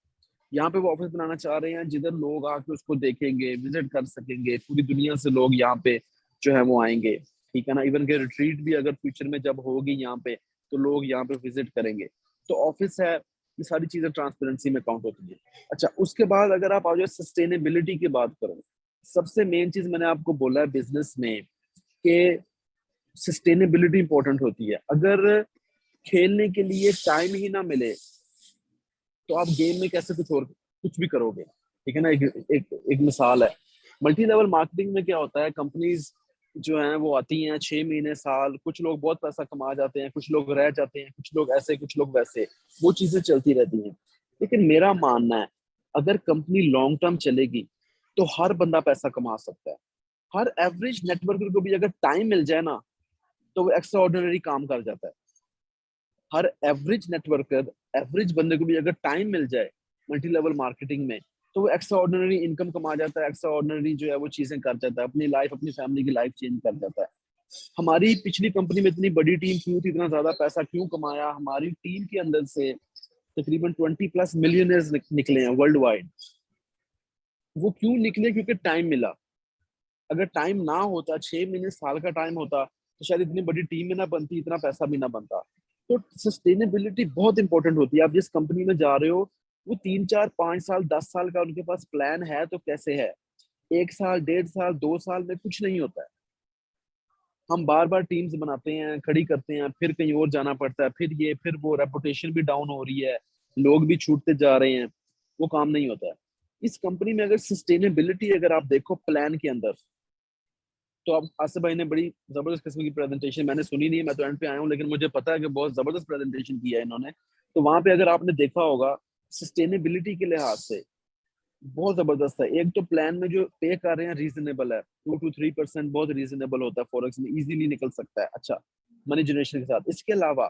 यहाँ पे वो ऑफिस बनाना चाह रहे हैं जिधर लोग आके उसको देखेंगे, विजिट कर सकेंगे, पूरी दुनिया से लोग यहाँ पे जो है वो आएंगे। ठीक है ना, इवन के रिट्रीट भी अगर फ्यूचर में जब होगी यहाँ पे तो लोग यहाँ पे विजिट करेंगे। तो ऑफिस है, ये सारी चीजें ट्रांसपेरेंसी में काउंट होती है। अच्छा, उसके बाद अगर आप आ जाओ सस्टेनेबिलिटी की बात करो, सबसे मेन चीज मैंने आपको बोला है बिजनेस में कि सस्टेनेबिलिटी इंपॉर्टेंट होती है। अगर खेलने के लिए टाइम ही ना मिले तो आप गेम में कैसे कुछ भी करोगे। ठीक है ना, एक मिसाल है, मल्टी लेवल मार्केटिंग में क्या होता है, कंपनीज जो हैं वो आती हैं 6 महीने, साल, कुछ लोग बहुत पैसा कमा जाते हैं, कुछ लोग रह जाते हैं, कुछ लोग ऐसे, कुछ लोग वैसे, वो चीजें चलती रहती हैं। लेकिन मेरा मानना है अगर कंपनी लॉन्ग टर्म चलेगी तो हर बंदा पैसा कमा सकता है। हर एवरेज नेटवर्कर को भी अगर टाइम मिल जाए ना तो वो एक्स्ट्रा ऑर्डिनरी काम कर जाता है। हर एवरेज नेटवर्कर, एवरेज बंदे को भी अगर टाइम मिल जाए मल्टी लेवल मार्केटिंग में तो वो एक्स्ट्रा ऑर्डिनरी इनकम कमा जाता है, एक्स्ट्रा ऑर्डिनरी जो है वो चीजें कर जाता है, अपनी लाइफ, अपनी फैमिली की लाइफ चेंज कर जाता है। हमारी पिछली कंपनी में इतनी बड़ी टीम क्यों थी, इतना ज्यादा पैसा क्यों कमाया, हमारी टीम के अंदर से तकरीबन 20+ मिलियनर्स निकले हैं वर्ल्ड वाइड। वो क्यों निकले? क्योंकि टाइम मिला। अगर टाइम ना होता, 6 महीने साल का टाइम होता, तो शायद इतनी बड़ी टीम में ना बनती, इतना पैसा भी ना बनता। तो सस्टेनेबिलिटी बहुत इंपॉर्टेंट होती है। आप जिस कंपनी में जा रहे हो वो 3, 4, 5 साल 10 साल का उनके पास प्लान है तो कैसे है। 1 साल 1.5 साल 2 साल में कुछ नहीं होता है। हम बार बार टीम्स बनाते हैं, खड़ी करते हैं, फिर कहीं और जाना पड़ता है, फिर ये फिर वो, रेपुटेशन भी डाउन हो रही है, लोग भी छूटते जा रहे हैं, वो काम नहीं होता है। इस कंपनी में अगर सस्टेनेबिलिटी अगर आप देखो प्लान के अंदर, तो अब आसिफ भाई ने बड़ी जबरदस्त किस्म की प्रेजेंटेशन, मैंने सुनी नहीं है, मैं तो एंड पे आया हूँ, लेकिन मुझे पता है कि बहुत जबरदस्त प्रेजेंटेशन किया है इन्होंने। तो वहां पे अगर आपने देखा होगा सस्टेनेबिलिटी के लिहाज से बहुत जबरदस्त है। एक तो प्लान में जो पे कर रहे हैं रीजनेबल है, 2 to 3% बहुत रीजनेबल होता है, फॉरेक्स में इजीली निकल सकता है अच्छा मनी जनरेशन के साथ। इसके अलावा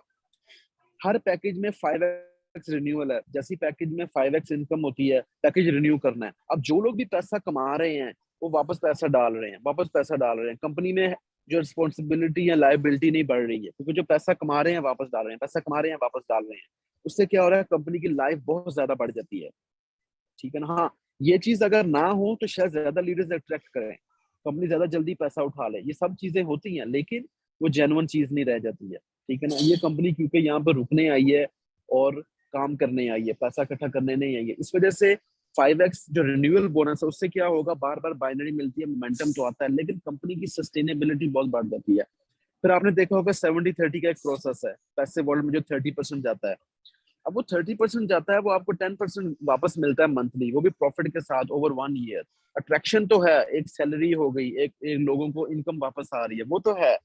हर पैकेज में 5x रिन्यूअल है। जैसी पैकेज में 5x इनकम होती है, पैकेज रिन्यू करना है। अब जो लोग भी पैसा कमा रहे हैं वो वापस पैसा डाल रहे हैं, वापस पैसा डाल रहे हैं। कंपनी में जो रिस्पॉन्सिबिलिटी या लायबिलिटी नहीं बढ़ रही है, क्योंकि जो पैसा कमा रहे हैं वापस डाल रहे हैं, पैसा कमा रहे हैं वापस डाल रहे हैं। उससे क्या हो रहा है, कंपनी की लाइफ बहुत ज्यादा बढ़ जाती है। ठीक है ना। हाँ, ये चीज अगर ना हो तो शायद ज्यादा लीडर्स अट्रैक्ट करें, कंपनी ज्यादा जल्दी पैसा उठा ले, ये सब चीजें होती हैं, लेकिन वो जेन्युइन चीज नहीं रह जाती है। ठीक है ना। ये कंपनी क्योंकि यहाँ पर रुकने आई है और काम करने आई है, पैसा इकट्ठा करने नहीं आई है, इस वजह से 5x जो रिन्यूअल बोनस है उससे क्या होगा, बार बार बाइनरी मिलती है, मोमेंटम तो आता है, लेकिन कंपनी की सस्टेनेबिलिटी बहुत बढ़ जाती है। फिर आपने देखा होगा 70-30 का एक प्रोसेस है पैसे वर्ल्ड में, जो 30% जाता है। अब वो 30% जाता है, वो आपको 10% वापस मिलता है मंथली, वो भी प्रॉफिट के साथ ओवर 1 ईयर। अट्रैक्शन तो है, एक सैलरी हो गई, एक लोगों को इनकम वापस आ रही है, वो तो है।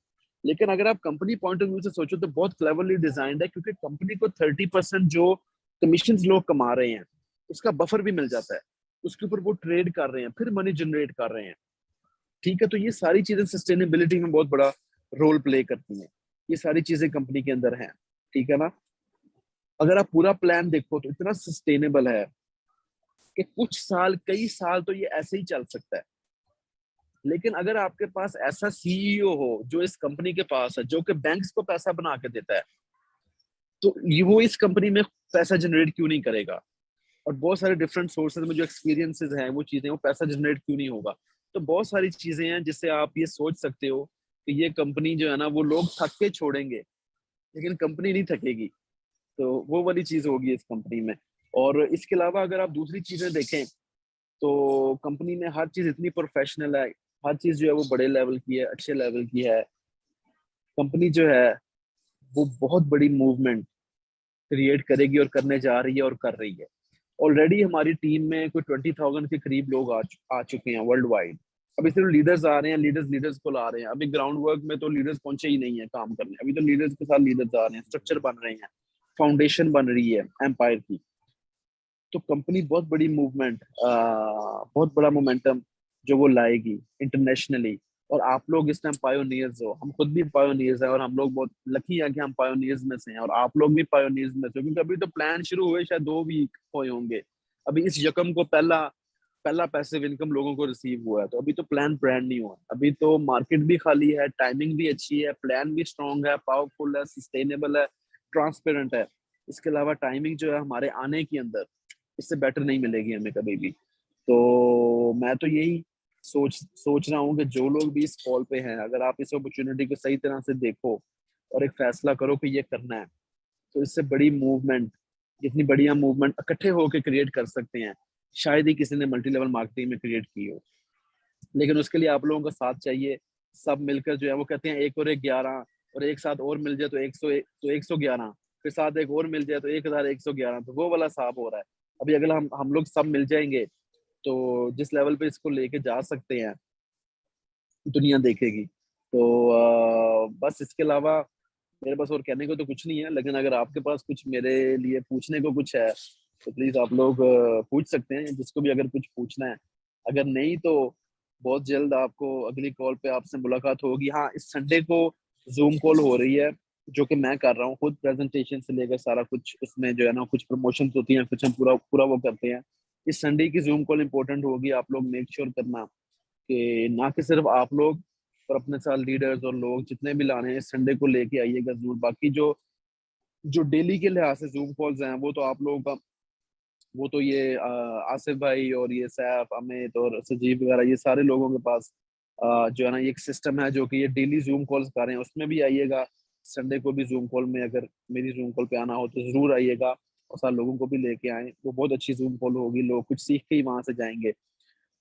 लेकिन अगर आप कंपनी पॉइंट ऑफ व्यू से सोचो तो बहुत क्लेवरली डिजाइंड है, क्योंकि कंपनी को 30% जो कमीशन लोग कमा रहे हैं उसका बफर भी मिल जाता है, उसके ऊपर वो ट्रेड कर रहे हैं, फिर मनी जनरेट कर रहे हैं। ठीक है। तो ये सारी चीजें सस्टेनेबिलिटी में बहुत बड़ा रोल प्ले करती हैं, ये सारी चीजें कंपनी के अंदर हैं। ठीक है ना। अगर आप पूरा प्लान देखो तो इतना सस्टेनेबल है कि कुछ साल, कई साल तो ये ऐसे ही चल सकता है। लेकिन अगर आपके पास ऐसा सीईओ हो जो इस कंपनी के पास है, जो कि बैंक्स को पैसा बना के देता है, तो वो इस कंपनी में पैसा जनरेट क्यों नहीं करेगा? और बहुत सारे डिफरेंट सोर्सेज में जो एक्सपीरियंसेस हैं, वो चीजें, वो पैसा जनरेट क्यों नहीं होगा? तो बहुत सारी चीजें हैं जिससे आप ये सोच सकते हो कि ये कंपनी जो है ना, वो लोग थक के छोड़ेंगे लेकिन कंपनी नहीं थकेगी। तो वो वाली चीज होगी इस कंपनी में। और इसके अलावा अगर आप दूसरी चीजें देखें तो कंपनी में हर चीज इतनी प्रोफेशनल है, हर चीज जो है वो बड़े लेवल की है, अच्छे लेवल की है। कंपनी जो है वो बहुत बड़ी मूवमेंट क्रिएट करेगी और करने जा रही है और कर रही है। ऑलरेडी हमारी टीम में कोई 20,000 के करीब लोग आ चुके हैं वर्ल्ड वाइड। अभी सिर्फ लीडर्स आ रहे हैं, लीडर्स को ला रहे हैं। अभी ग्राउंड वर्क में तो लीडर्स पहुंचे ही नहीं है काम करने, अभी तो लीडर्स के साथ लीडर्स आ रहे हैं, स्ट्रक्चर बन रहे हैं, फाउंडेशन बन रही है एम्पायर की। तो कंपनी बहुत बड़ी मूवमेंट, बहुत बड़ा मोमेंटम जो वो लाएगी इंटरनेशनली। और आप लोग इस टाइम पायोनियर्स हो, हम खुद भी पायोनियर्स हैं, और हम लोग बहुत लकी हैं कि हम पायोनियर्स में से हैं, और आप लोग भी पायोनियर्स में से हो। क्योंकि अभी तो प्लान शुरू हुए शायद 2 वीक हुए होंगे, अभी इस यकम को पहला पैसिव इनकम लोगों को रिसीव हुआ है। तो अभी तो प्लान ब्रांड नहीं हुआ, अभी तो मार्केट भी खाली है, टाइमिंग भी अच्छी है, प्लान भी स्ट्रॉन्ग है, पावरफुल है, सस्टेनेबल है, ट्रांसपेरेंट है। इसके अलावा टाइमिंग जो है हमारे आने के अंदर, इससे बेटर नहीं मिलेगी हमें कभी भी। तो मैं तो यही सोच रहा हूँ कि जो लोग भी इस कॉल पे हैं, अगर आप इस अपॉर्चुनिटी को सही तरह से देखो और एक फैसला करो कि ये करना है, तो इससे बड़ी मूवमेंट, जितनी बढ़िया मूवमेंट इकट्ठे होकर क्रिएट कर सकते हैं, शायद ही किसी ने मल्टी लेवल मार्केटिंग में क्रिएट की हो। लेकिन उसके लिए आप लोगों का साथ चाहिए। सब मिलकर जो है, वो कहते हैं 1 और 1 11, और एक साथ और मिल जाए तो 111, फिर साथ एक और मिल जाए तो 1111, तो वो वाला हिसाब हो रहा है। अभी अगर हम लोग सब मिल जाएंगे तो जिस लेवल पे इसको लेके जा सकते हैं दुनिया देखेगी। तो बस इसके अलावा मेरे पास और कहने को तो कुछ नहीं है। लेकिन अगर आपके पास कुछ मेरे लिए पूछने को कुछ है तो प्लीज आप लोग पूछ सकते हैं, जिसको भी अगर कुछ पूछना है। अगर नहीं तो बहुत जल्द आपको अगली कॉल पे आपसे मुलाकात होगी। हाँ, इस संडे को जूम कॉल हो रही है जो कि मैं कर रहा हूँ खुद, प्रेजेंटेशन से लेकर सारा कुछ उसमें जो है ना, कुछ प्रमोशन होती हैं, कुछ हम पूरा वो करते हैं। इस संडे की जूम कॉल इंपॉर्टेंट होगी। आप लोग मेक श्योर करना कि ना कि सिर्फ आप लोग और अपने साथ लीडर्स और लोग जितने भी लाने हैं इस संडे को लेके आइएगा जरूर। बाकी जो जो डेली के लिहाज से जूम कॉल्स हैं वो तो आप लोगों का, वो तो ये आसिफ भाई और ये सैफ, अमित और सजीव वगैरह, ये सारे लोगों के पास जो है ना ये एक सिस्टम है जो कि ये डेली जूम कॉल्स कर रहे हैं, उसमें भी आइएगा। संडे को भी जूम कॉल में अगर मेरी जूम कॉल पे आना हो तो जरूर आइएगा और सारे लोगों को भी लेके आए। वो बहुत अच्छी जूम कॉल होगी, लोग कुछ सीख के ही वहां से जाएंगे।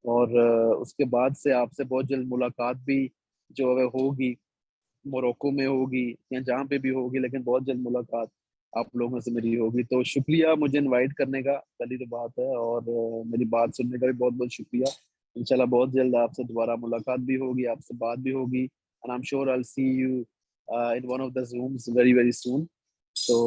और उसके बाद से आपसे बहुत जल्द मुलाकात भी जो है होगी, मोरक्को में होगी या जहाँ पे भी होगी, लेकिन बहुत जल्द मुलाकात आप लोगों से मेरी होगी। तो शुक्रिया मुझे इनवाइट करने का, पहली तो बात है, और मेरी बात सुनने का भी बहुत बहुत शुक्रिया। इंशाल्लाह बहुत जल्द आपसे दोबारा मुलाकात भी होगी, आपसे बात भी होगी, and I am sure I will see you in one of the Zooms very very soon. तो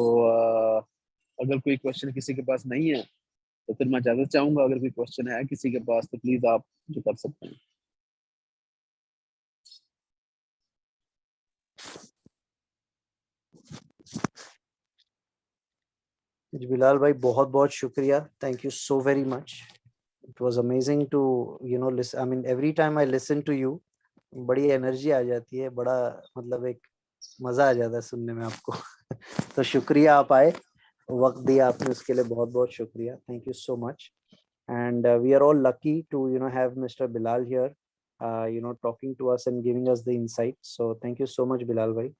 अगर कोई क्वेश्चन किसी के पास नहीं है तो फिर मैं इजाजत चाहूंगा। अगर कोई क्वेश्चन है किसी के पास तो प्लीज आप जो कर सकते हैं। जी बिलाल भाई बहुत बहुत शुक्रिया, thank you so very much. It was amazing to listen, I mean every time I listen to you, बड़ी एनर्जी आ जाती है, बड़ा मतलब एक मजा आ जाता है सुनने में आपको। तो शुक्रिया आप आए, वक्त दिया आपने, उसके लिए बहुत बहुत शुक्रिया, thank you so much. And we are all lucky to have Mr. Bilal here, talking to us and giving us the insight. So thank you so much, Bilal bhai.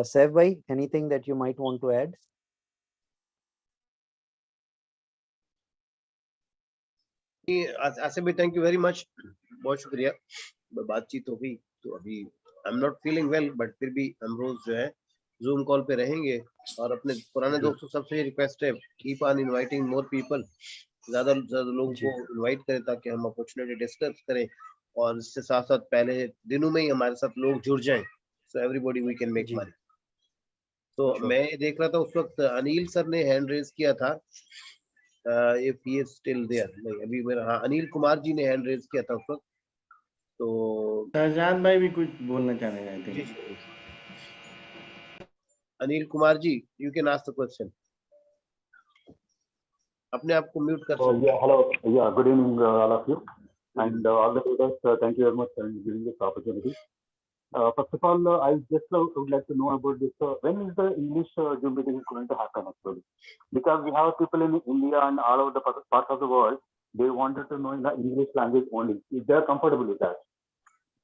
Saif bhai, anything that you might want to add? Asif भाई thank you very much, बहुत शुक्रिया। बातचीत हो गई तो अभी I am not feeling well, but फिर भी हम रोज जो है जूम कॉल पे रहेंगे। और अपने पुराने दोस्तों सबसे रिक्वेस्ट है, keep on inviting more people, ज्यादा से ज्यादा लोगों को इनवाइट करें ताकि हम अपॉर्चुनिटी डिस्कस करें, और इससे साथ साथ पहले दिनों में ही हमारे साथ लोग जुड़ जाएं, so everybody we can make money. तो मैं देख रहा था उस वक्त अनिल सर ने हैंड रेज किया था, if he is still there. नहीं अभी मेरा, हाँ अनिल कुमार जी ने हैंड रेज किया था उस वक्त। तो शहजाद भाई भी कुछ बोलना चाह रहे हैं। जी जी Anil Kumar ji, you can ask the question. अपने आप को म्यूट कर सकते Yeah, hello. Yeah, good evening, all of you. And all the leaders, thank you very much for giving this opportunity. First of all, I just would like to know about this. When is the English Zoom meeting is going to happen actually? Because we have people in India and all over the parts of the world, they wanted to know in the English language only, if they are comfortable with that.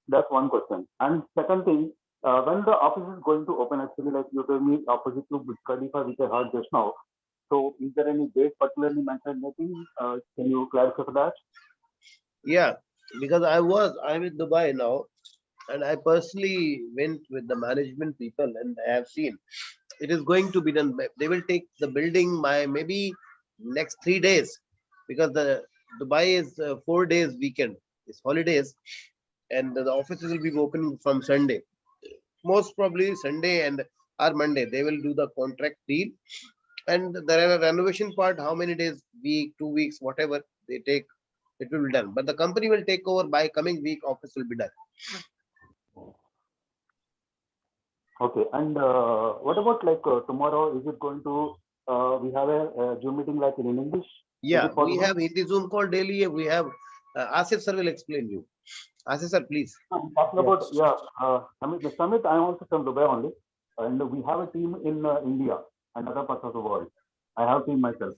That's one question. And second thing, when the office is going to open, actually, like you told me, opposite to Burj Khalifa, which I heard just now. So, is there any date particularly mentioned? Anything? Can you clarify for that? Yeah, because I'm in Dubai now, and I personally went with the management people, and I have seen it is going to be done. They will take the building by maybe next 3 days, because the Dubai is 4 days weekend, it's holidays, and the offices will be open from Sunday. Most probably Sunday and or Monday they will do the contract deal, and the renovation part, how many days, week, 2 weeks, whatever they take, it will be done. But the company will take over by coming week, office will be done. Okay, and what about like tomorrow? Is it going to, we have a Zoom meeting like in English? Yeah, we have Hindi Zoom call daily. We have Asif sir will explain you. Asif sir, please. I'm talking about, yeah, Samit, I am also from Dubai only, and we have a team in India and other parts of the world. I have team myself.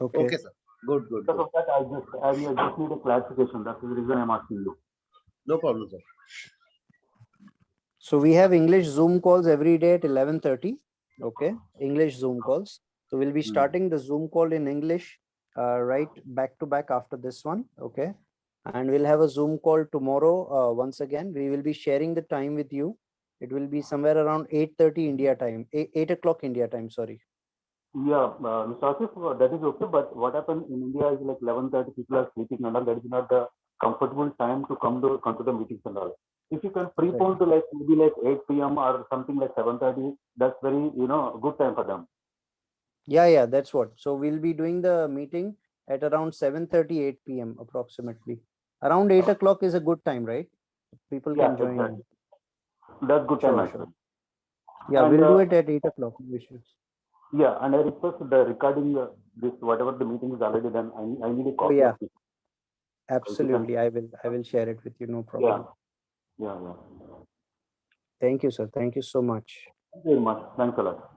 Okay sir. Good. Because of that, I just need a clarification. That's the reason I'm asking you. No problem, sir. So we have English Zoom calls every day at 11:30. Okay, English Zoom calls. So we'll be starting the Zoom call in English right back to back after this one. Okay, and we'll have a Zoom call tomorrow. Once again, we will be sharing the time with you. It will be somewhere around 8:30 India time, 8 o'clock India time. Sorry. Yeah, Mr. Asif, that is okay. But what happened in India is like 11:30, people are sleeping and all. That is not the comfortable time to come to the meetings and all. If you can prepone to like maybe like 8 p.m. or something like 7:30, that's very good time for them. Yeah, that's what. So we'll be doing the meeting at around 7:30, 8 p.m. approximately. Around 8 o'clock is a good time, right? People can join. Exactly. That's good time. Sure. Yeah, and we'll do it at 8 o'clock. Yeah, and I request the recording this whatever the meeting is already done. I need a copy yeah. of it. Absolutely, I will share it with you. No Yeah, problem. yeah. Thank you, sir. Thank you so much. Thank you very much. Thanks a lot.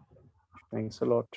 Thanks a lot.